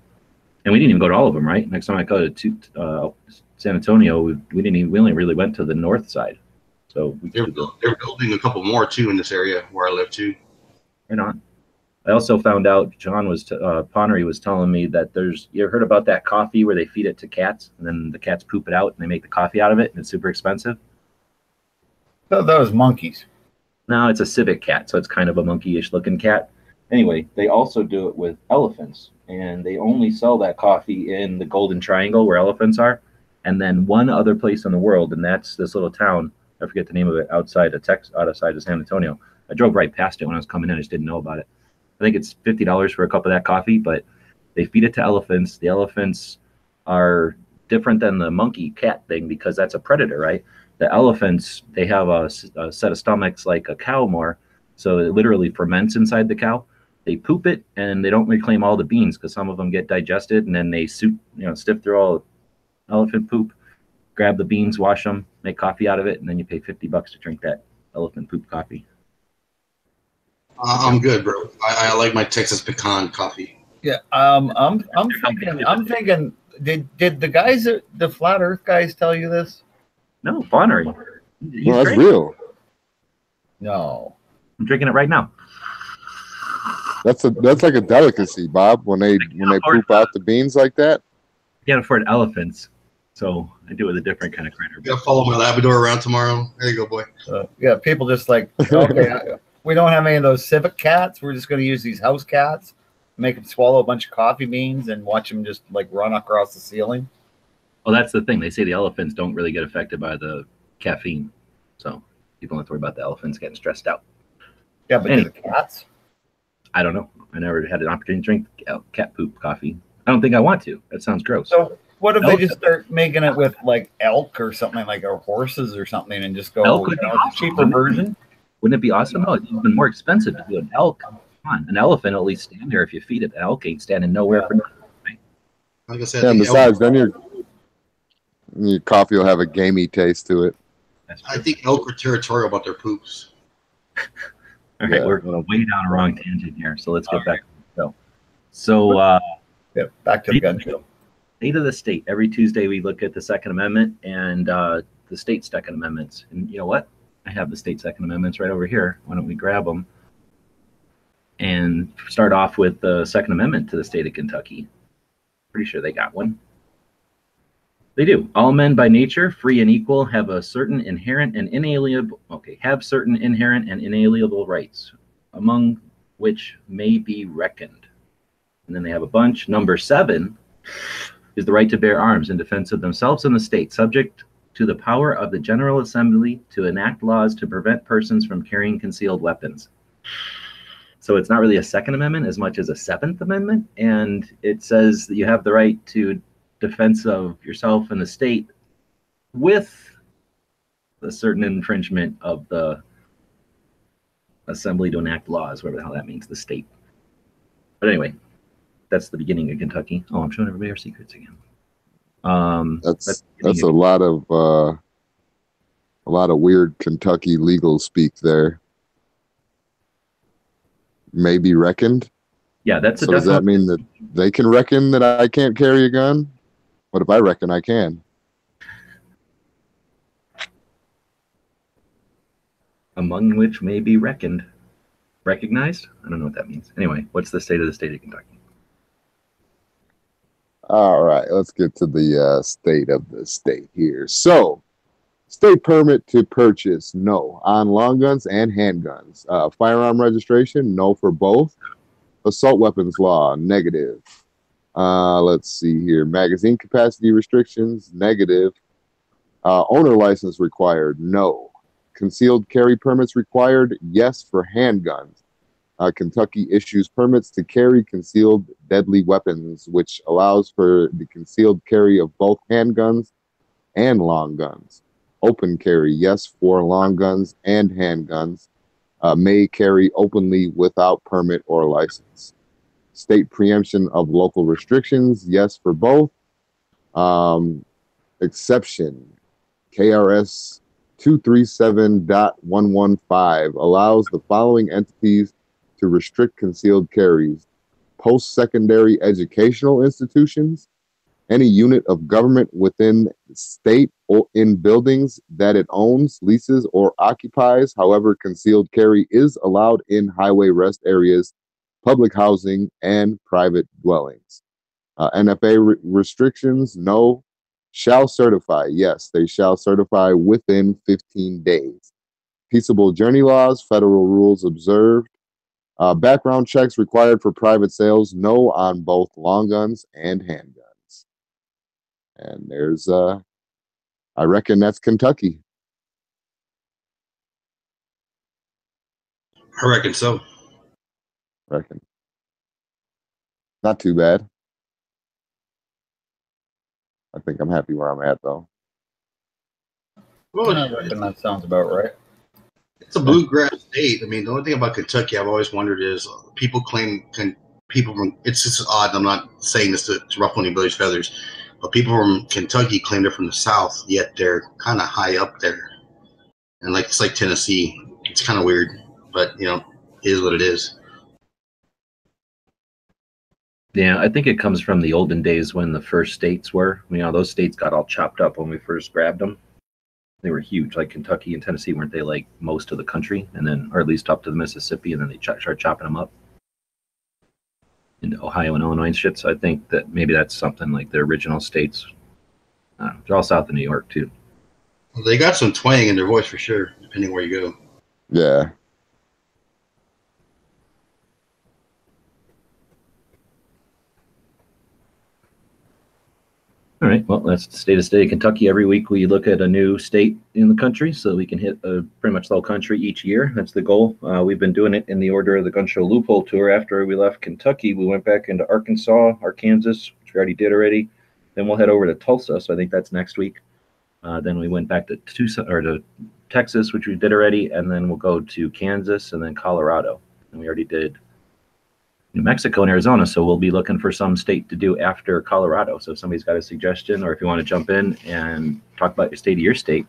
Speaker 2: And we didn't even go to all of them, right? Next time I go to San Antonio, we only really went to the north side. So
Speaker 7: they're building a couple more too in this area where I live too.
Speaker 2: Right on. I also found out John was Ponery was telling me that you ever heard about that coffee where they feed it to cats and then the cats poop it out and they make the coffee out of it and it's super expensive?
Speaker 3: So those monkeys.
Speaker 2: No, it's a civet cat, so it's kind of a monkey-ish looking cat. Anyway, they also do it with elephants, and they only sell that coffee in the Golden Triangle where elephants are, and then one other place in the world, and that's this little town. I forget the name of it, outside of San Antonio. I drove right past it when I was coming in. I just didn't know about it. I think it's $50 for a cup of that coffee, but they feed it to elephants. The elephants are different than the monkey cat thing because that's a predator, right? The elephants, they have a set of stomachs like a cow more, so it literally ferments inside the cow. They poop it, and they don't reclaim all the beans because some of them get digested, and then they stiff through all elephant poop. grab the beans, wash them, make coffee out of it, and then you pay $50 to drink that elephant poop coffee.
Speaker 7: I'm good, bro. I like my Texas pecan coffee.
Speaker 3: Yeah. I'm thinking. Did the guys, the flat Earth guys, tell you this?
Speaker 2: No, Bonnery.
Speaker 4: Well, that's real.
Speaker 3: No.
Speaker 2: I'm drinking it right now.
Speaker 4: That's like a delicacy, Bob. When they poop out the beans like that.
Speaker 2: Can't afford elephants, so I do it with a different kind of critter.
Speaker 7: You gotta follow my Labrador around tomorrow. There you go, boy.
Speaker 3: Yeah, people just like, okay, we don't have any of those civet cats. We're just going to use these house cats, make them swallow a bunch of coffee beans, and watch them just like run across the ceiling.
Speaker 2: Well, that's the thing. They say the elephants don't really get affected by the caffeine, so people don't have to worry about the elephants getting stressed out.
Speaker 3: Yeah, but the cats?
Speaker 2: I don't know. I never had an opportunity to drink cat poop coffee. I don't think I want to. That sounds gross.
Speaker 3: So what if they just start making it with like elk or something like, or horses or something, and just go
Speaker 2: elk would be awesome.
Speaker 3: Cheaper version?
Speaker 2: Wouldn't it be awesome? No, it's even more expensive to do an elk. Come on, an elephant will at least stand there if you feed it. An elk ain't standing nowhere for nothing. Right?
Speaker 7: Like I said,
Speaker 4: and besides, then your coffee will have a gamey taste to it.
Speaker 7: I think elk are territorial about their poops.
Speaker 2: All right, we're going way down a wrong tangent here, so let's get back to the show. So,
Speaker 3: back to the gun show.
Speaker 2: State of the state. Every Tuesday we look at the Second Amendment and the state Second Amendments. And you know what? I have the state Second Amendments right over here. Why don't we grab them and start off with the Second Amendment to the state of Kentucky? Pretty sure they got one. They do. All men by nature, free and equal, have certain inherent and inalienable rights, among which may be reckoned. And then they have a bunch. Number 7 is the right to bear arms in defense of themselves and the state, subject to the power of the General Assembly to enact laws to prevent persons from carrying concealed weapons. So it's not really a Second Amendment as much as a Seventh Amendment. And it says that you have the right to defense of yourself and the state with a certain infringement of the assembly to enact laws, whatever the hell that means, the state. But anyway, that's the beginning of Kentucky. Oh, I'm showing everybody our secrets again.
Speaker 4: That's a lot of weird Kentucky legal speak there. May be reckoned.
Speaker 2: Yeah, that's
Speaker 4: so. Does that mean that they can reckon that I can't carry a gun? What if I reckon I can?
Speaker 2: Among which may be reckoned. Recognized? I don't know what that means. Anyway, what's the state of Kentucky?
Speaker 4: All right, let's get to the state of the state here. So, state permit to purchase, no, on long guns and handguns. Firearm registration, no for both. Assault weapons law, negative. Let's see here. Magazine capacity restrictions, negative. Owner license required, no. Concealed carry permits required, yes for handguns. Kentucky issues permits to carry concealed deadly weapons, which allows for the concealed carry of both handguns and long guns. Open carry, yes for long guns and handguns. May carry openly without permit or license. State preemption of local restrictions, yes for both. Exception, KRS 237.115 allows the following entities to restrict concealed carries: post-secondary educational institutions, any unit of government within the state or in buildings that it owns, leases, or occupies. However, concealed carry is allowed in highway rest areas, public housing, and private dwellings. NFA restrictions, no. Shall certify, yes, they shall certify within 15 days. Peaceable journey laws, federal rules observed. Background checks required for private sales, no on both long guns and handguns. And there's, I reckon that's Kentucky.
Speaker 7: I reckon so.
Speaker 4: Reckon. Not too bad. I think I'm happy where I'm at, though.
Speaker 3: Well, I reckon that sounds about right.
Speaker 7: It's a bluegrass state. I mean, the only thing about Kentucky I've always wondered is people claim it's just odd. I'm not saying this to ruffle anybody's feathers. But people from Kentucky claim they're from the South, yet they're kind of high up there. And like it's like Tennessee. It's kind of weird, but it is what it is.
Speaker 2: Yeah, I think it comes from the olden days when the first states were. Those states got all chopped up when we first grabbed them. They were huge, like Kentucky and Tennessee, weren't they? Like most of the country, and then, or at least up to the Mississippi, and then they start chopping them up into Ohio and Illinois and shit. So I think that maybe that's something like the original states. They're all south of New York too.
Speaker 7: Well, they got some twang in their voice for sure, depending where you go.
Speaker 4: Yeah.
Speaker 2: All right. Well, that's the state of Kentucky. Every week we look at a new state in the country so we can hit pretty much the whole country each year. That's the goal. We've been doing it in the order of the Gun Show Loophole Tour. After we left Kentucky, we went back into Arkansas, Arkansas, which we already did already. Then we'll head over to Tulsa. So I think that's next week. Then we went back to Tucson or to Texas, which we did already. And then we'll go to Kansas and then Colorado. And we already did New Mexico and Arizona, so we'll be looking for some state to do after Colorado. So if somebody's got a suggestion, or if you want to jump in and talk about your state of your state,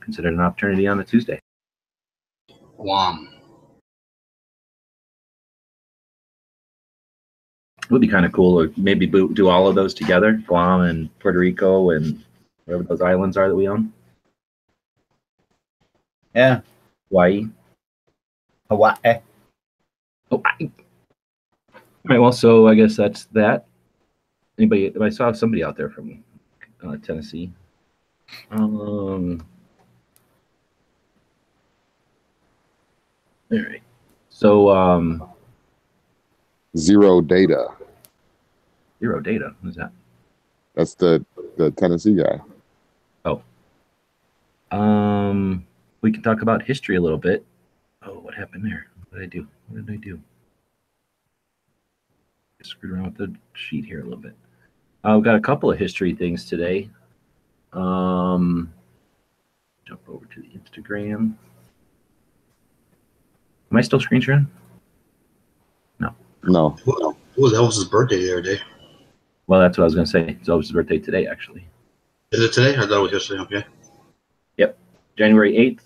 Speaker 2: consider it an opportunity on a Tuesday.
Speaker 7: Guam.
Speaker 2: It would be kind of cool, or maybe do all of those together, Guam and Puerto Rico and wherever those islands are that we own.
Speaker 3: Yeah.
Speaker 2: Hawaii.
Speaker 3: Hawaii.
Speaker 2: All right, well, so I guess that's that. Anybody? I saw somebody out there from Tennessee. All right. So
Speaker 4: Zero Data.
Speaker 2: Zero Data. Who's that?
Speaker 4: That's the Tennessee guy.
Speaker 2: Oh. We can talk about history a little bit. Oh, what happened there? What did I do? What did I do? Screwed around with the sheet here a little bit. I've got a couple of history things today. Jump over to the Instagram. Am I still screen sharing? No.
Speaker 4: No.
Speaker 7: It was Elvis's birthday the other day.
Speaker 2: Well, that's what I was going to say. It's Elvis' birthday today, actually.
Speaker 7: Is it today? I thought it was yesterday. Okay.
Speaker 2: Yep. January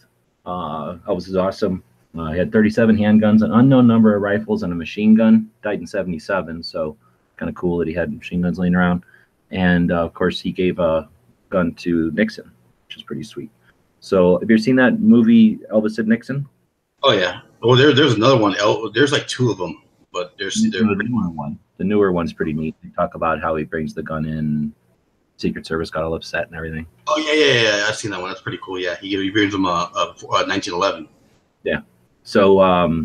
Speaker 2: 8th. Elvis is awesome. He had 37 handguns, an unknown number of rifles, and a machine gun. Died in 1977, so kind of cool that he had machine guns laying around. And, of course, he gave a gun to Nixon, which is pretty sweet. So have you ever seen that movie, Elvis and Nixon?
Speaker 7: Oh, yeah. Well, there's another one. There's like two of them, but there's
Speaker 2: the newer one. The newer one's pretty neat. They talk about how he brings the gun in. Secret Service got all upset and everything.
Speaker 7: Oh, yeah. I've seen that one. That's pretty cool. Yeah, he brings them a 1911.
Speaker 2: Yeah. So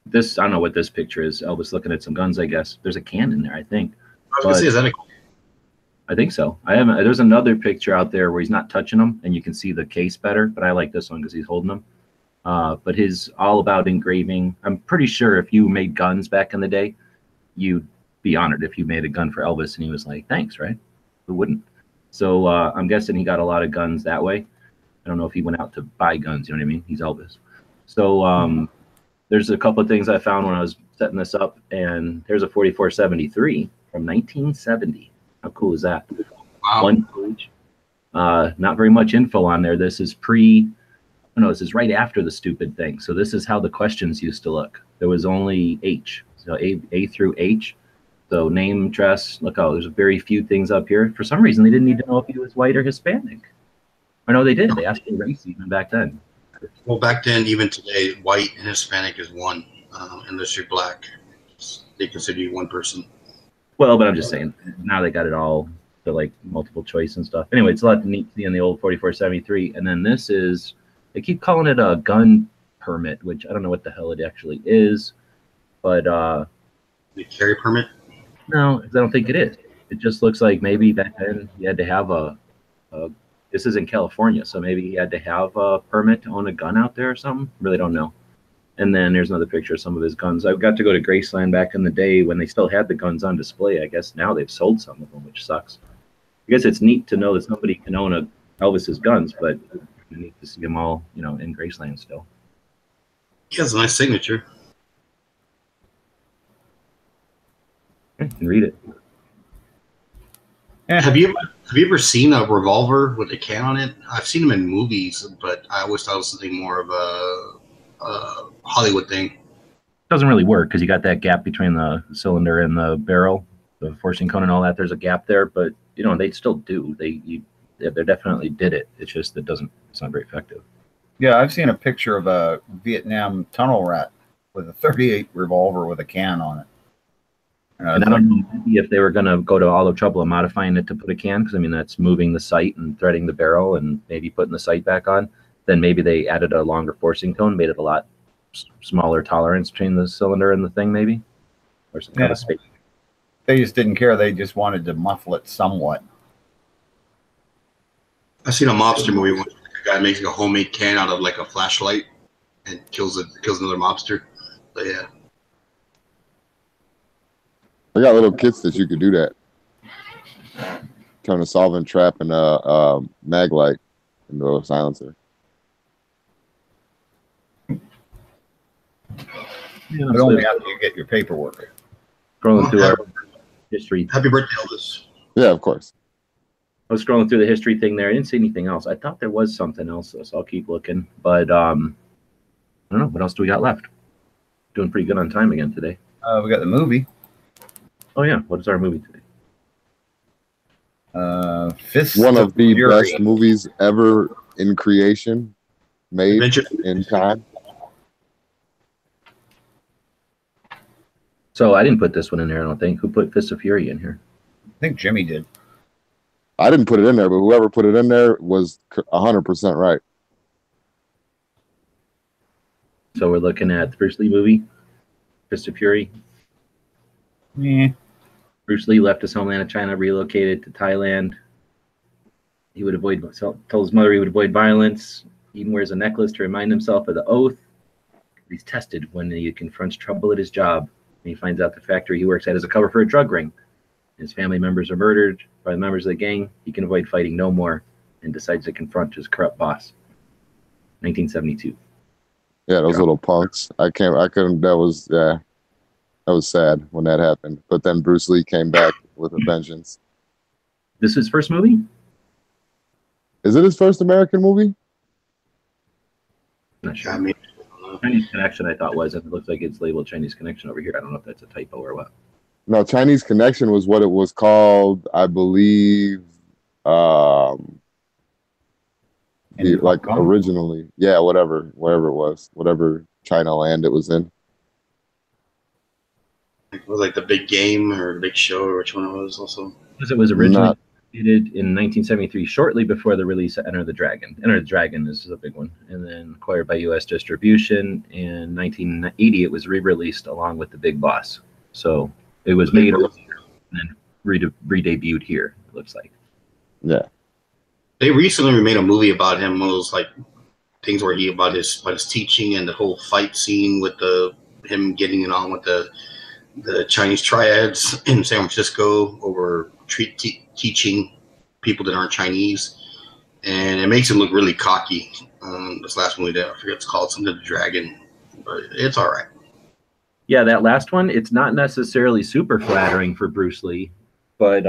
Speaker 2: this, I don't know what this picture is. Elvis looking at some guns, I guess. There's a can in there, I think.
Speaker 7: I was going to say, is that
Speaker 2: I think so. There's another picture out there where he's not touching them, and you can see the case better, but I like this one because he's holding them. But his all about engraving. I'm pretty sure if you made guns back in the day, you'd be honored if you made a gun for Elvis, and he was like, thanks, right? Who wouldn't? So I'm guessing he got a lot of guns that way. I don't know if he went out to buy guns, you know what I mean? He's Elvis. So there's a couple of things I found when I was setting this up, and there's a 4473 from 1970. How cool is that?
Speaker 7: Wow.
Speaker 2: One page. Not very much info on there. This is this is right after the stupid thing. So this is how the questions used to look. There was only H. So A through H. So name, dress. Look, there's very few things up here. For some reason, they didn't need to know if he was white or Hispanic. Or no, they did. They asked for race even back then.
Speaker 7: Well, back then, even today, white and Hispanic is one, unless you're black. They consider you one person.
Speaker 2: Well, but I'm just saying, now they got it all to like multiple choice and stuff. Anyway, it's a lot neat to see in the old 4473. And then this is, they keep calling it a gun permit, which I don't know what the hell it actually is. But
Speaker 7: The carry permit?
Speaker 2: no, I don't think it is. It just looks like maybe back then you had to have this is in California, so maybe he had to have a permit to own a gun out there or something. Really don't know. And then there's another picture of some of his guns. I got to go to Graceland back in the day when they still had the guns on display. I guess now they've sold some of them, which sucks. I guess it's neat to know that somebody can own Elvis's guns, but it's neat to see them all, in Graceland still.
Speaker 7: He has a nice signature.
Speaker 2: You can read it.
Speaker 7: Have you ever seen a revolver with a can on it? I've seen them in movies, but I always thought it was something more of a Hollywood thing.
Speaker 2: Doesn't really work because you got that gap between the cylinder and the barrel, the forcing cone and all that. There's a gap there, but you know they still do. They definitely did it. It's just that it's not very effective.
Speaker 3: Yeah, I've seen a picture of a Vietnam tunnel rat with a .38 revolver with a can on it.
Speaker 2: And I don't know if they were going to go to all the trouble of modifying it to put a can, because I mean that's moving the sight and threading the barrel and maybe putting the sight back on. Then maybe they added a longer forcing cone, made it a lot smaller tolerance between the cylinder and the thing, maybe, or some kind of space.
Speaker 3: They just didn't care. They just wanted to muffle it somewhat.
Speaker 7: I seen a mobster movie where a guy makes a homemade can out of like a flashlight and kills another mobster. But yeah.
Speaker 4: I got little kits that you could do that. Turn a solvent trap and a mag light into a silencer.
Speaker 2: Yeah,
Speaker 3: but only after you get your paperwork.
Speaker 2: Scrolling through our history.
Speaker 7: Happy birthday, Elvis.
Speaker 4: Yeah, of course.
Speaker 2: I was scrolling through the history thing there. I didn't see anything else. I thought there was something else, so I'll keep looking. But I don't know. What else do we got left? Doing pretty good on time again today.
Speaker 3: We got the movie.
Speaker 2: Oh, yeah. What is our movie today?
Speaker 4: One of the best movies ever in creation, made in time.
Speaker 2: So I didn't put this one in there, I don't think. Who put Fist of Fury in here?
Speaker 3: I think Jimmy did.
Speaker 4: I didn't put it in there, but whoever put it in there was 100% right.
Speaker 2: So we're looking at the Bruce Lee movie, Fist of Fury.
Speaker 3: Yeah.
Speaker 2: Bruce Lee left his homeland of China, relocated to Thailand. He would told his mother he would avoid violence. He even wears a necklace to remind himself of the oath. He's tested when he confronts trouble at his job. And he finds out the factory he works at is a cover for a drug ring. His family members are murdered by the members of the gang. He can avoid fighting no more and decides to confront his corrupt boss. 1972.
Speaker 4: Yeah, those little punks. That was sad when that happened. But then Bruce Lee came back with a vengeance.
Speaker 2: This is his first movie?
Speaker 4: Is it his first American movie?
Speaker 2: Not sure. I mean, Chinese Connection, I thought was, and it looks like it's labeled Chinese Connection over here. I don't know if that's a typo or what.
Speaker 4: No, Chinese Connection was what it was called, I believe. Originally, yeah, wherever it was, whatever China land it was in.
Speaker 7: It was like The Big Game or Big Show, or which one it was also.
Speaker 2: Because it was originally created in 1973, shortly before the release of Enter the Dragon. Enter the Dragon is a big one. And then acquired by U.S. distribution. In 1980, it was re-released along with The Big Boss. So it was made earlier and then re-debuted here, it looks like.
Speaker 4: Yeah.
Speaker 7: They recently made a movie about him, one of those like things where about his teaching and the whole fight scene with him getting it on with the Chinese triads in San Francisco over teaching people that aren't Chinese, and it makes him look really cocky. This last movie, I forget it's called, something to the Dragon, but it's all right.
Speaker 2: Yeah, that last one, it's not necessarily super flattering for Bruce Lee, but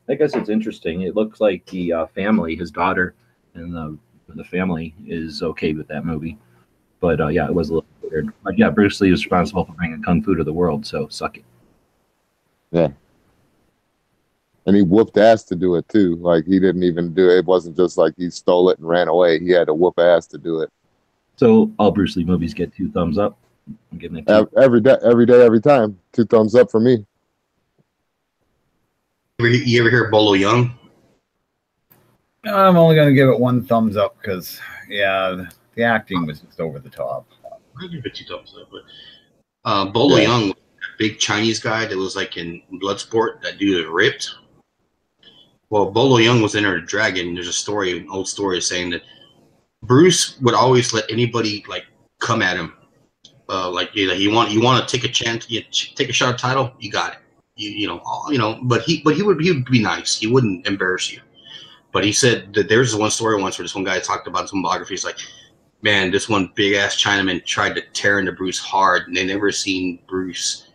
Speaker 2: I guess it's interesting. It looks like the family, his daughter, and the family is okay with that movie. But yeah, it was a little weird. But yeah, Bruce Lee was responsible for bringing kung fu to the world, so suck it.
Speaker 4: Yeah. And he whooped ass to do it too. Like he didn't even do it. It wasn't just like he stole it and ran away. He had to whoop ass to do it.
Speaker 2: So all Bruce Lee movies get 2 thumbs up. I'm giving it
Speaker 4: every day, every time. 2 thumbs up for me.
Speaker 7: You ever hear Bolo Young?
Speaker 3: I'm only going to give it 1 thumbs up because, yeah, the acting was just over the top.
Speaker 7: I'll give it 2 thumbs up. But Bolo Young, a big Chinese guy that was like in Bloodsport, that dude that ripped. Well, Bolo Young was in Enter the Dragon. There's a story, an old story saying that Bruce would always let anybody like come at him. You want to take a chance, you take a shot at title, you got it. You know, but he would be nice. He wouldn't embarrass you. But he said that there's one story once where this one guy talked about some biography. He's like, man, this one big ass Chinaman tried to tear into Bruce hard, and they never seen Bruce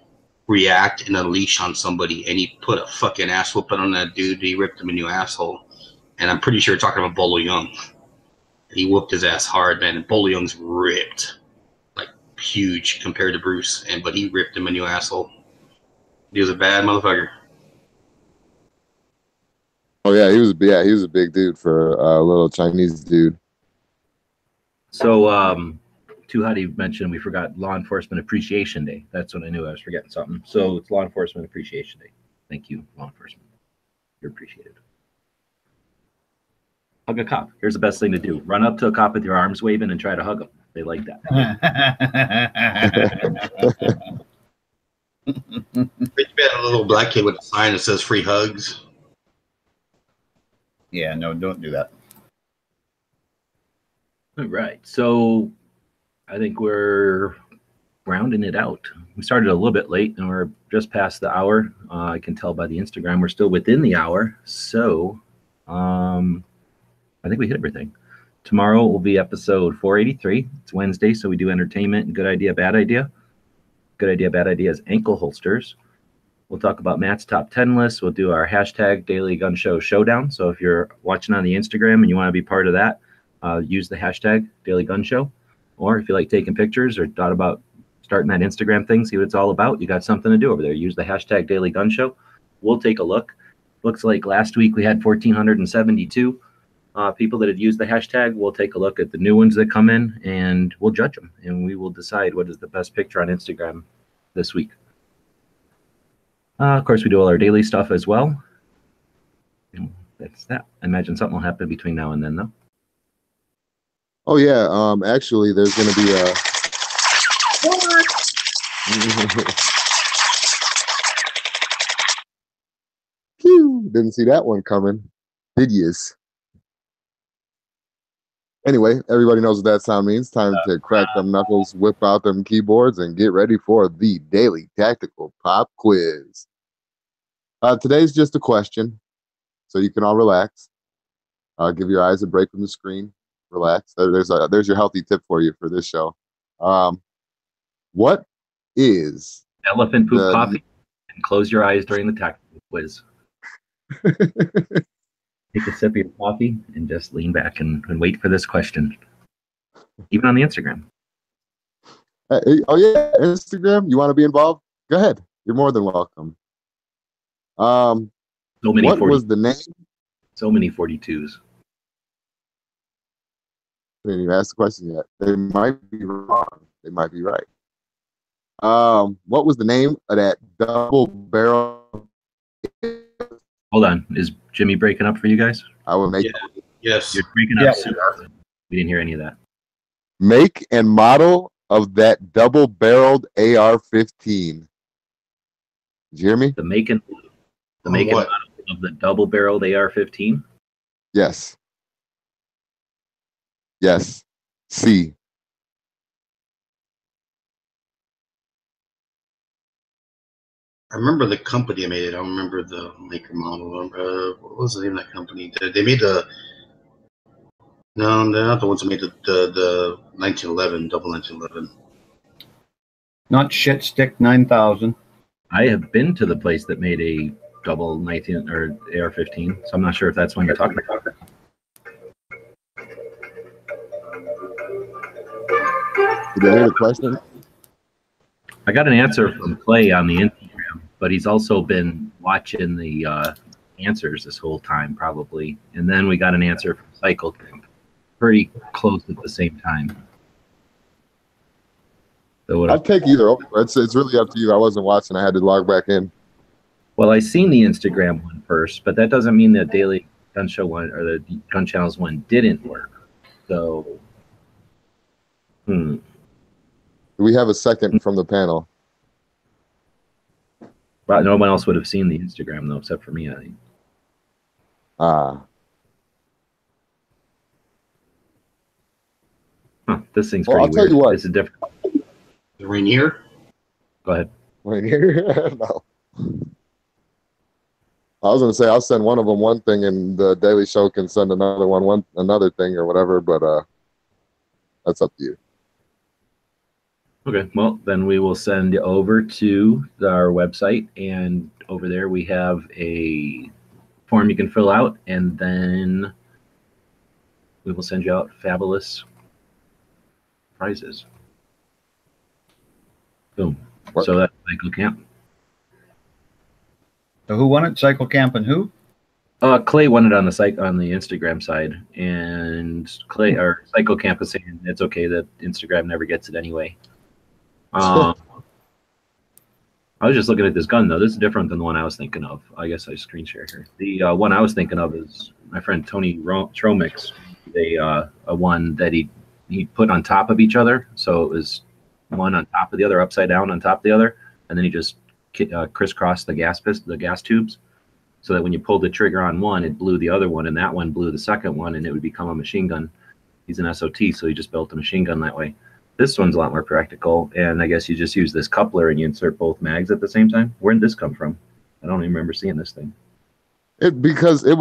Speaker 7: react and unleash on somebody, and he put a fucking ass whooping on that dude. He ripped him a new asshole, and I'm pretty sure you're talking about Bolo Young. He whooped his ass hard, man. And Bolo Young's ripped, like huge compared to Bruce, but he ripped him a new asshole. He was a bad motherfucker.
Speaker 4: Oh yeah, he was a big dude for a little Chinese dude.
Speaker 2: So, Tuhati mentioned we forgot Law Enforcement Appreciation Day. That's when I knew I was forgetting something. So it's Law Enforcement Appreciation Day. Thank you, law enforcement. You're appreciated. Hug a cop. Here's the best thing to do. Run up to a cop with your arms waving and try to hug them. They like that.
Speaker 7: You bet a little black kid with a sign that says free hugs.
Speaker 3: Yeah, no, don't do that.
Speaker 2: All right. So I think we're rounding it out. We started a little bit late and we're just past the hour. I can tell by the Instagram we're still within the hour. So I think we hit everything. Tomorrow will be episode 483. It's Wednesday, so we do entertainment and good idea, bad idea. Good idea, bad idea is ankle holsters. We'll talk about Matt's top 10 list. We'll do our hashtag Daily Gun Show Showdown. So if you're watching on the Instagram and you want to be part of that, use the hashtag Daily Gun Show. Or if you like taking pictures or thought about starting that Instagram thing, see what it's all about, you got something to do over there. Use the hashtag Daily Gun Show. We'll take a look. Looks like last week we had 1,472 people that had used the hashtag. We'll take a look at the new ones that come in and we'll judge them. And we will decide what is the best picture on Instagram this week. Of course, we do all our daily stuff as well. And that's that. I imagine something will happen between now and then, though.
Speaker 4: Oh yeah, actually, there's going to be a. Phew, didn't see that one coming, did yous? Anyway, everybody knows what that sound means. Time to crack them knuckles, whip out them keyboards, and get ready for the daily tactical pop quiz. Today's just a question, so you can all relax. Give your eyes a break from the screen. Relax. There's your healthy tip for you for this show. What is
Speaker 2: elephant poop coffee? And close your eyes during the tactical quiz. Take a sip of your coffee and just lean back and wait for this question. Even on the Instagram.
Speaker 4: Oh yeah, Instagram. You want to be involved? Go ahead. You're more than welcome.
Speaker 2: So many.
Speaker 4: What was the name?
Speaker 2: So many 42s.
Speaker 4: I didn't even ask the question yet. They might be wrong. They might be right. What was the name of that double barrel?
Speaker 2: Hold on. Is Jimmy breaking up for you guys?
Speaker 4: I will make.
Speaker 7: Yeah. Yes.
Speaker 2: You're breaking up. We didn't hear any of that.
Speaker 4: Make and model of that double-barreled AR-15. Did you hear me?
Speaker 2: The make and model of the double-barreled AR-15.
Speaker 4: Yes. Yes. C.
Speaker 7: I remember the company that made it. I don't remember the maker model. What was the name of that company? They made the. No, they're not the ones that made the 1911 double 1911.
Speaker 3: Not Shit Stick 9000.
Speaker 2: I have been to the place that made a double 19 or AR-15, so I'm not sure if that's one you're talking about.
Speaker 4: Did you hear the question?
Speaker 2: I got an answer from Clay on the Instagram, but he's also been watching the answers this whole time, probably. And then we got an answer from Cycle, pretty close at the same time. So
Speaker 4: I'd take either. It's really up to you. I wasn't watching. I had to log back in.
Speaker 2: Well, I seen the Instagram one first, but that doesn't mean the Daily Gun Show one or the Gun Channels one didn't work. So,
Speaker 4: Do we have a second from the panel?
Speaker 2: But no one else would have seen the Instagram though, except for me, I think. This thing's pretty
Speaker 4: I'll tell
Speaker 2: weird.
Speaker 4: you what.
Speaker 2: This is different.
Speaker 7: The Rainier?
Speaker 2: Go ahead.
Speaker 4: Rainier? No. I was going to say I'll send one of them one thing, and the Daily Show can send another thing or whatever. But that's up to you.
Speaker 2: Okay, well, then we will send you over to our website, and over there we have a form you can fill out, and then we will send you out fabulous prizes. Boom.
Speaker 4: What?
Speaker 2: So that's Cycle Camp.
Speaker 3: So who won it? Cycle Camp and who?
Speaker 2: Clay won it on the site on the Instagram side, and Clay or Cycle Camp is saying it's okay that Instagram never gets it anyway. I was just looking at this gun though. This is different than the one I was thinking of. I guess I screen share here. The one I was thinking of is my friend Tony Tromix. A one that he put on top of each other, so it was one on top of the other, upside down on top of the other, and then he just crisscrossed the gas tubes, so that when you pulled the trigger on one, it blew the other one, and that one blew the second one, and it would become a machine gun. He's an SOT, so he just built a machine gun that way. This one's a lot more practical, and I guess you just use this coupler and you insert both mags at the same time. Where did this come from? I don't even remember seeing this thing.
Speaker 4: Because it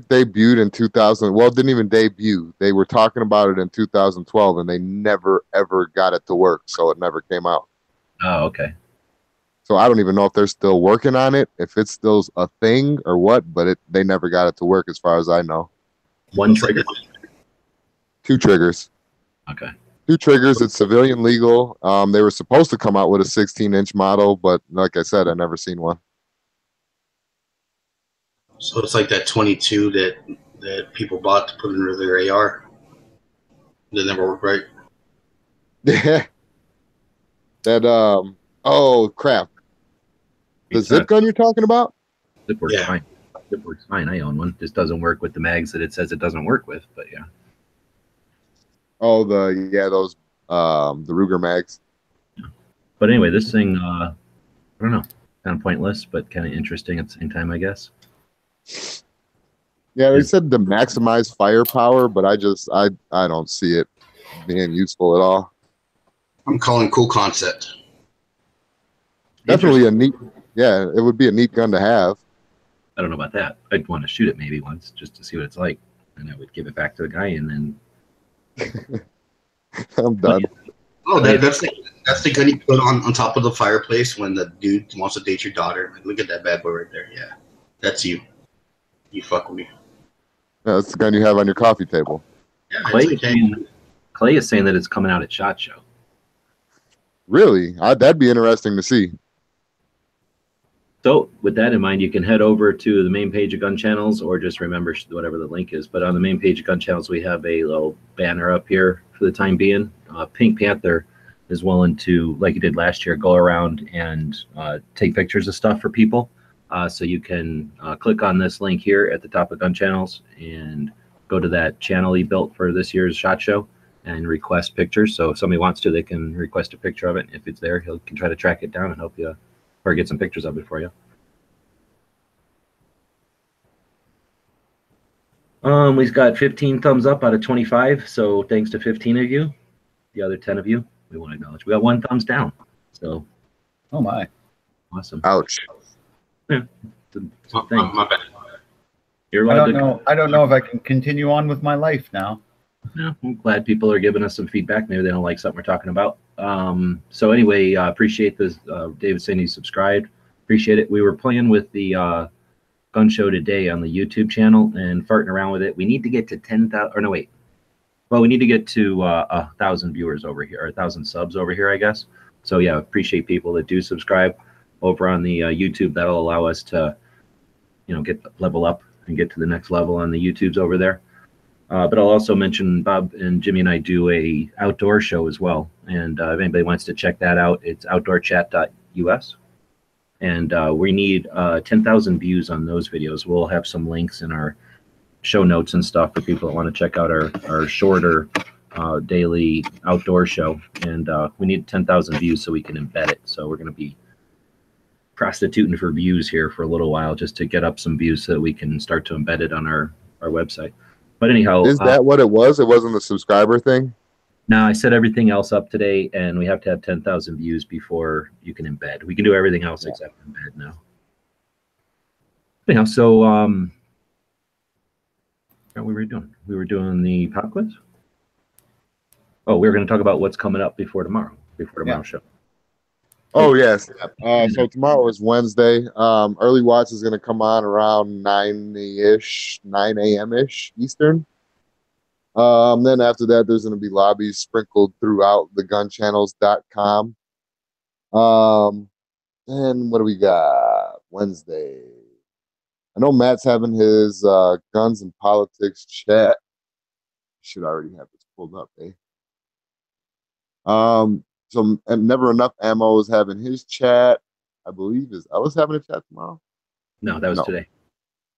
Speaker 4: debuted in 2000. Well, it didn't even debut. They were talking about it in 2012, and they never ever got it to work, so it never came out.
Speaker 2: Oh, okay.
Speaker 4: So I don't even know if they're still working on it, if it's still a thing or what. But they never got it to work, as far as I know.
Speaker 2: One trigger.
Speaker 4: 2 triggers.
Speaker 2: Okay.
Speaker 4: 2 triggers. It's civilian legal. They were supposed to come out with a 16-inch model, but like I said, I never seen one.
Speaker 7: So it's like that 22 that people bought to put into their AR. That never worked right.
Speaker 4: Yeah. Oh crap. The zip gun you're talking about?
Speaker 2: Zip works fine. Zip works fine. I own one. Just doesn't work with the mags that it says it doesn't work with, but yeah.
Speaker 4: Oh, those the Ruger mags.
Speaker 2: But anyway, this thing, I don't know, kind of pointless, but kind of interesting at the same time, I guess.
Speaker 4: Yeah, they said to maximize firepower, but I don't see it being useful at all.
Speaker 7: I'm calling cool concept.
Speaker 4: Definitely a neat. Yeah, it would be a neat gun to have.
Speaker 2: I don't know about that. I'd want to shoot it maybe once just to see what it's like, and I would give it back to the guy, and then
Speaker 4: I'm done.
Speaker 7: Oh, that's the gun you put on top of the fireplace when the dude wants to date your daughter. Like, look at that bad boy right there. Yeah, that's you. You fuck with me.
Speaker 4: Yeah, that's the gun you have on your coffee table.
Speaker 7: Yeah,
Speaker 2: Clay is saying that it's coming out at SHOT Show.
Speaker 4: Really? That'd be interesting to see.
Speaker 2: So with that in mind, you can head over to the main page of Gun Channels, or just remember whatever the link is. But on the main page of Gun Channels, we have a little banner up here for the time being. Pink Panther is willing to, like he did last year, go around and take pictures of stuff for people. So you can click on this link here at the top of Gun Channels and go to that channel he built for this year's SHOT Show and request pictures. So if somebody wants to, they can request a picture of it. If it's there, he can try to track it down and help you, or get some pictures of it for you. We've got 15 thumbs up out of 25. So thanks to 15 of you. The other 10 of you, we want to acknowledge. We got 1 thumbs down. So,
Speaker 3: oh my,
Speaker 2: awesome.
Speaker 4: Ouch.
Speaker 2: Yeah,
Speaker 7: my bad.
Speaker 2: You're
Speaker 3: I don't know if I can continue on with my life now.
Speaker 2: Yeah, I'm glad people are giving us some feedback. Maybe they don't like something we're talking about. So anyway, appreciate this. David saying he subscribed. Appreciate it. We were playing with the gun show today on the YouTube channel and farting around with it. We need to get to 10,000. Or no, wait. Well, we need to get to 1,000 viewers over here, or 1,000 subs over here, I guess. So yeah, appreciate people that do subscribe over on the YouTube. That'll allow us to, get level up and get to the next level on the YouTubes over there. But I'll also mention Bob and Jimmy and I do a outdoor show as well. And if anybody wants to check that out, it's outdoorchat.us. And we need 10,000 views on those videos. We'll have some links in our show notes and stuff for people that want to check out our shorter daily outdoor show. And we need 10,000 views so we can embed it. So we're going to be prostituting for views here for a little while just to get up some views so that we can start to embed it on our website. But anyhow,
Speaker 4: is that what it was? It wasn't the subscriber thing?
Speaker 2: No, I set everything else up today, and we have to have 10,000 views before you can embed. We can do everything else except embed now. Anyhow, so what were we doing? We were doing the pop quiz. Oh, we were going to talk about what's coming up before tomorrow. before tomorrow's show.
Speaker 4: Oh yes. So tomorrow is Wednesday. Early watch is going to come on around 9 a.m. ish Eastern. Then after that, there's going to be lobbies sprinkled throughout the gunchannels.com. And what do we got? Wednesday. I know Matt's having his guns and politics chat. Should already have this pulled up, eh? So and Never Enough Ammo is having his chat. I believe is Ellis having a chat tomorrow?
Speaker 2: No, that was today.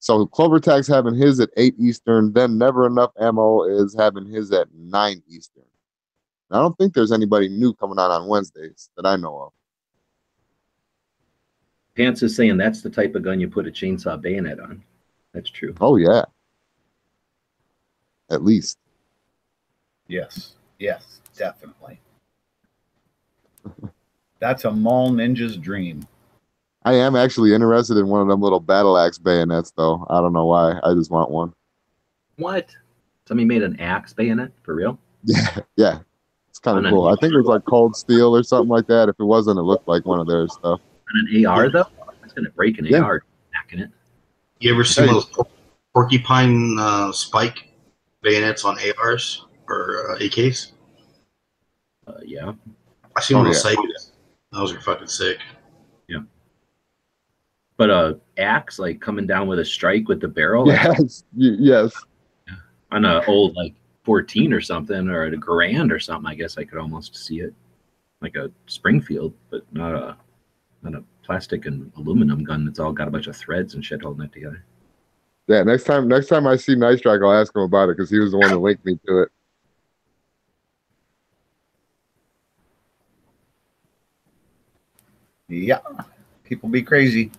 Speaker 4: So Clover Tag's having his at 8 Eastern. Then Never Enough Ammo is having his at 9 Eastern. I don't think there's anybody new coming on Wednesdays that I know of.
Speaker 2: Pants is saying that's the type of gun you put a chainsaw bayonet on. That's true.
Speaker 4: Oh, yeah. At least.
Speaker 3: Yes, definitely. That's a mall ninja's dream.
Speaker 4: I am actually interested in one of them little battle axe bayonets, though. I don't know why. I just want one.
Speaker 2: What? Somebody made an axe bayonet? For real?
Speaker 4: Yeah. It's kind of cool. I think it was like Cold Steel or something like that. If it wasn't, it looked like one of their stuff.
Speaker 2: On an AR, though? That's going to break an AR. Knocking it.
Speaker 7: You ever see those porcupine spike bayonets on ARs or AKs?
Speaker 2: Yeah.
Speaker 7: I see them on the site. Those are fucking sick.
Speaker 2: Yeah. But axe, like coming down with a strike with the barrel?
Speaker 4: Yes. Yes.
Speaker 2: On an old, like, 14 or something, or at a Grand or something, I guess I could almost see it. Like a Springfield, but not a plastic and aluminum gun that's all got a bunch of threads and shit holding it together.
Speaker 4: Yeah, next time I see Nice Strike, I'll ask him about it because he was the one that linked me to it.
Speaker 3: Yeah, people be crazy.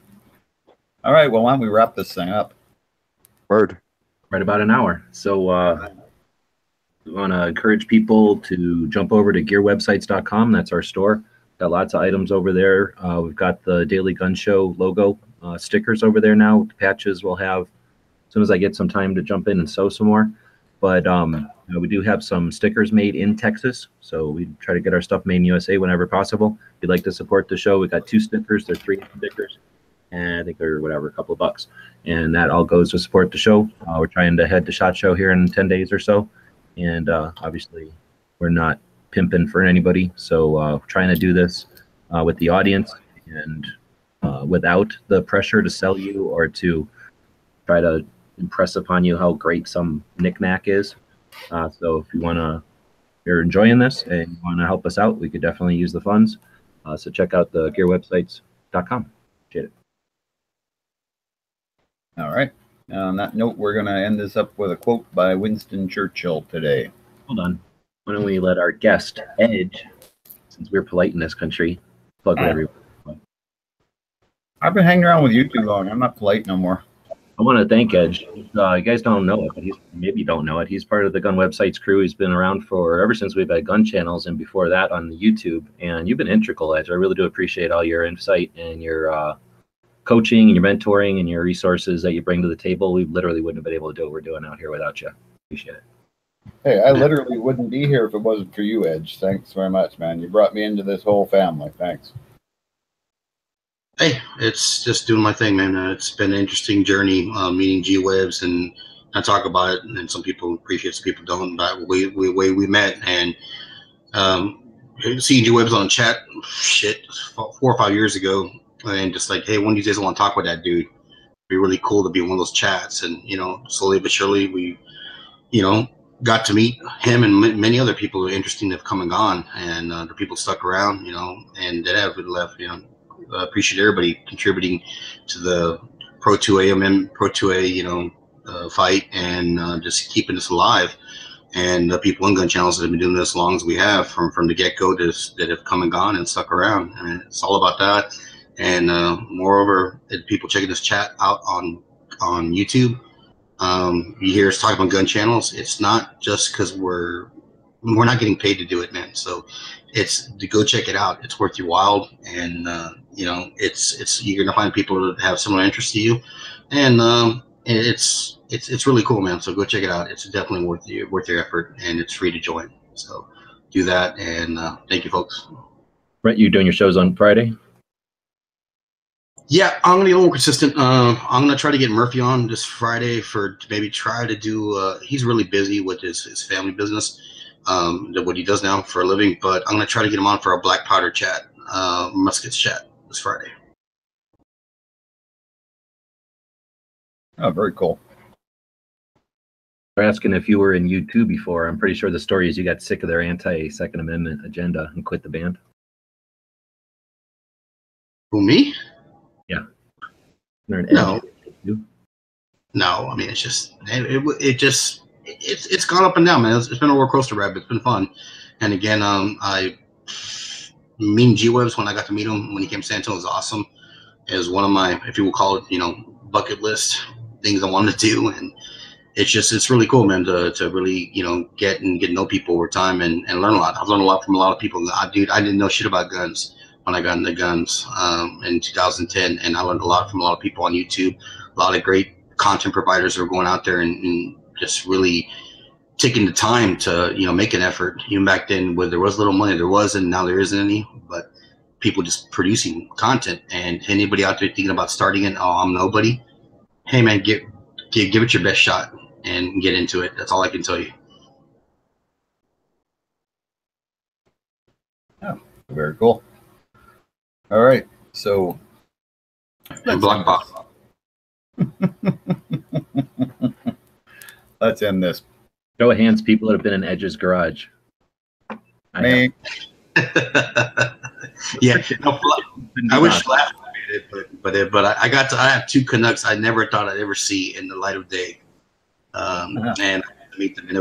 Speaker 3: All right, well, why don't we wrap this thing up?
Speaker 4: Word.
Speaker 2: Right about an hour. So we want to encourage people to jump over to gearwebsites.com. That's our store. Got lots of items over there. We've got the Daily Gun Show logo stickers over there now. Patches we'll have as soon as I get some time to jump in and sew some more. But we do have some stickers made in Texas, so we try to get our stuff made in USA whenever possible. If you'd like to support the show, we got 2 stickers. They're 3 stickers, and I think they're whatever, a couple of bucks. And that all goes to support the show. We're trying to head to SHOT Show here in 10 days or so, and obviously we're not pimping for anybody, so trying to do this with the audience and without the pressure to sell you or to try to impress upon you how great some knickknack is. So if you're enjoying this and you want to help us out, we could definitely use the funds. So check out the gearwebsites.com. Appreciate it.
Speaker 3: All right. On that note, we're going to end this up with a quote by Winston Churchill today.
Speaker 2: Hold on. Why don't we let our guest, Edge, since we're polite in this country, plug whatever you want.
Speaker 3: I've been hanging around with you too long. I'm not polite no more.
Speaker 2: I want to thank Edge. You guys don't know it, but maybe you don't know it. He's part of the Gun Websites crew. He's been around for ever since we've had gun channels and before that on the YouTube. And you've been integral, Edge. I really do appreciate all your insight and your coaching and your mentoring and your resources that you bring to the table. We literally wouldn't have been able to do what we're doing out here without you. Appreciate it.
Speaker 3: Hey, I literally wouldn't be here if it wasn't for you, Edge. Thanks very much, man. You brought me into this whole family. Thanks.
Speaker 7: Hey, it's just doing my thing, man. It's been an interesting journey meeting G-Webs, and I talk about it, and some people appreciate it, some people don't. But we met, and seeing G-Webs on chat, 4 or 5 years ago, and just like, hey, one of these days I want to talk with that dude. It'd be really cool to be in one of those chats, and slowly but surely we, got to meet him and many other people who are interesting that have come and gone, and the people stuck around, and that have left, appreciate everybody contributing to the Pro 2A Pro 2A fight and just keeping us alive, and the people in gun channels that have been doing this as long as we have from the get-go that have come and gone and stuck around. I mean, it's all about that. And moreover, people checking this chat out on YouTube, you hear us talking about gun channels. It's not just because we're not getting paid to do it, man. So it's to go check it out. It's worth your while, and it's you're gonna find people that have similar interests to you, and it's really cool, man. So go check it out. It's definitely worth your effort, and it's free to join. So do that. And thank you, folks.
Speaker 2: Brett, you doing your shows on Friday?
Speaker 7: Yeah, I'm gonna get a little more consistent. I'm gonna try to get Murphy on this Friday to maybe try to do. He's really busy with his family business, what he does now for a living. But I'm gonna try to get him on for a black powder chat, muskets chat this Friday.
Speaker 3: Oh, very cool.
Speaker 2: They're asking if you were in U2 before. I'm pretty sure the story is you got sick of their anti-Second Amendment agenda and quit the band.
Speaker 7: Who, me?
Speaker 2: Yeah. They're an
Speaker 7: No.
Speaker 2: edge.
Speaker 7: No, I mean it's gone up and down, man. It's been a roller coaster ride, but it's been fun. And again, meeting G-Webs when I got to meet him when he came to San Antonio was awesome. It was one of my, if you will call it, bucket list things I wanted to do, and it's really cool, man, to really get to know people over time and learn a lot. I've learned a lot from a lot of people. I didn't know shit about guns when I got into guns in 2010, and I learned a lot from a lot of people on YouTube. A lot of great content providers are going out there and just really taking the time to make an effort. Even back then, where there was little money, there wasn't. Now there isn't any, but people just producing content. And anybody out there thinking about starting it, oh, I'm nobody. Hey, man, give it your best shot and get into it. That's all I can tell you.
Speaker 3: Oh, very cool. All right, so
Speaker 7: And Black Box.
Speaker 3: Let's end this.
Speaker 2: Show of hands, people that have been in Edge's garage.
Speaker 3: Me.
Speaker 7: Yeah, no, I wish Flash did it, but I have two Canucks I never thought I'd ever see in the light of day, and I got to meet them, and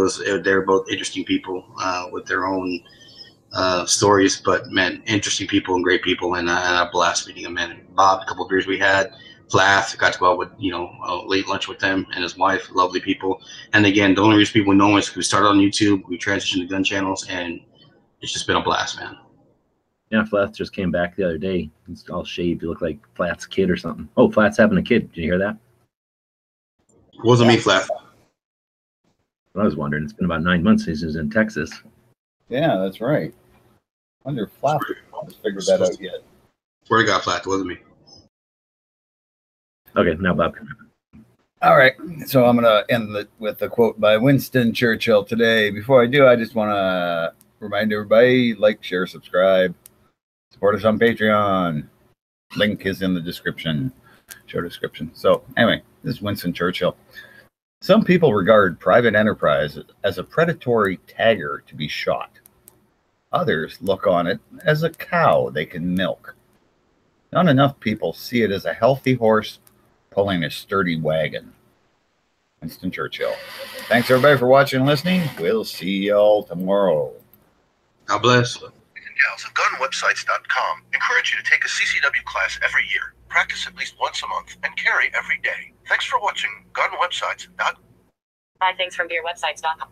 Speaker 7: they were both interesting people with their own stories, but man, interesting people and great people, and I had a blast meeting them. Man, Bob, a couple of beers we had, Flath, got to go out with late lunch with them and his wife, lovely people. And again, the only reason people know is we started on YouTube, we transitioned to gun channels, and it's just been a blast, man.
Speaker 2: Yeah, Flath just came back the other day. He's all shaved. He looked like Flat's kid or something. Oh, Flat's having a kid. Did you hear that?
Speaker 7: It wasn't me, Flath.
Speaker 2: I was wondering. It's been about 9 months since he was in Texas.
Speaker 3: Yeah, that's right. I wonder if Flat has figured that out yet.
Speaker 7: Swear to God, Flath, it wasn't me.
Speaker 2: Okay, now Bob.
Speaker 3: All right, so I'm going to end with a quote by Winston Churchill today. Before I do, I just want to remind everybody, like, share, subscribe, support us on Patreon. Link is in the description, show description. So anyway, this is Winston Churchill. Some people regard private enterprise as a predatory tagger to be shot. Others look on it as a cow they can milk. Not enough people see it as a healthy horse pulling a sturdy wagon. Winston Churchill. Thanks everybody for watching and listening. We'll see y'all tomorrow.
Speaker 7: God bless.
Speaker 8: And gals of gunwebsites.com encourage you to take a CCW class every year, practice at least once a month, and carry every day. Thanks for watching gunwebsites.com.
Speaker 1: 5 things from beerwebsites.com.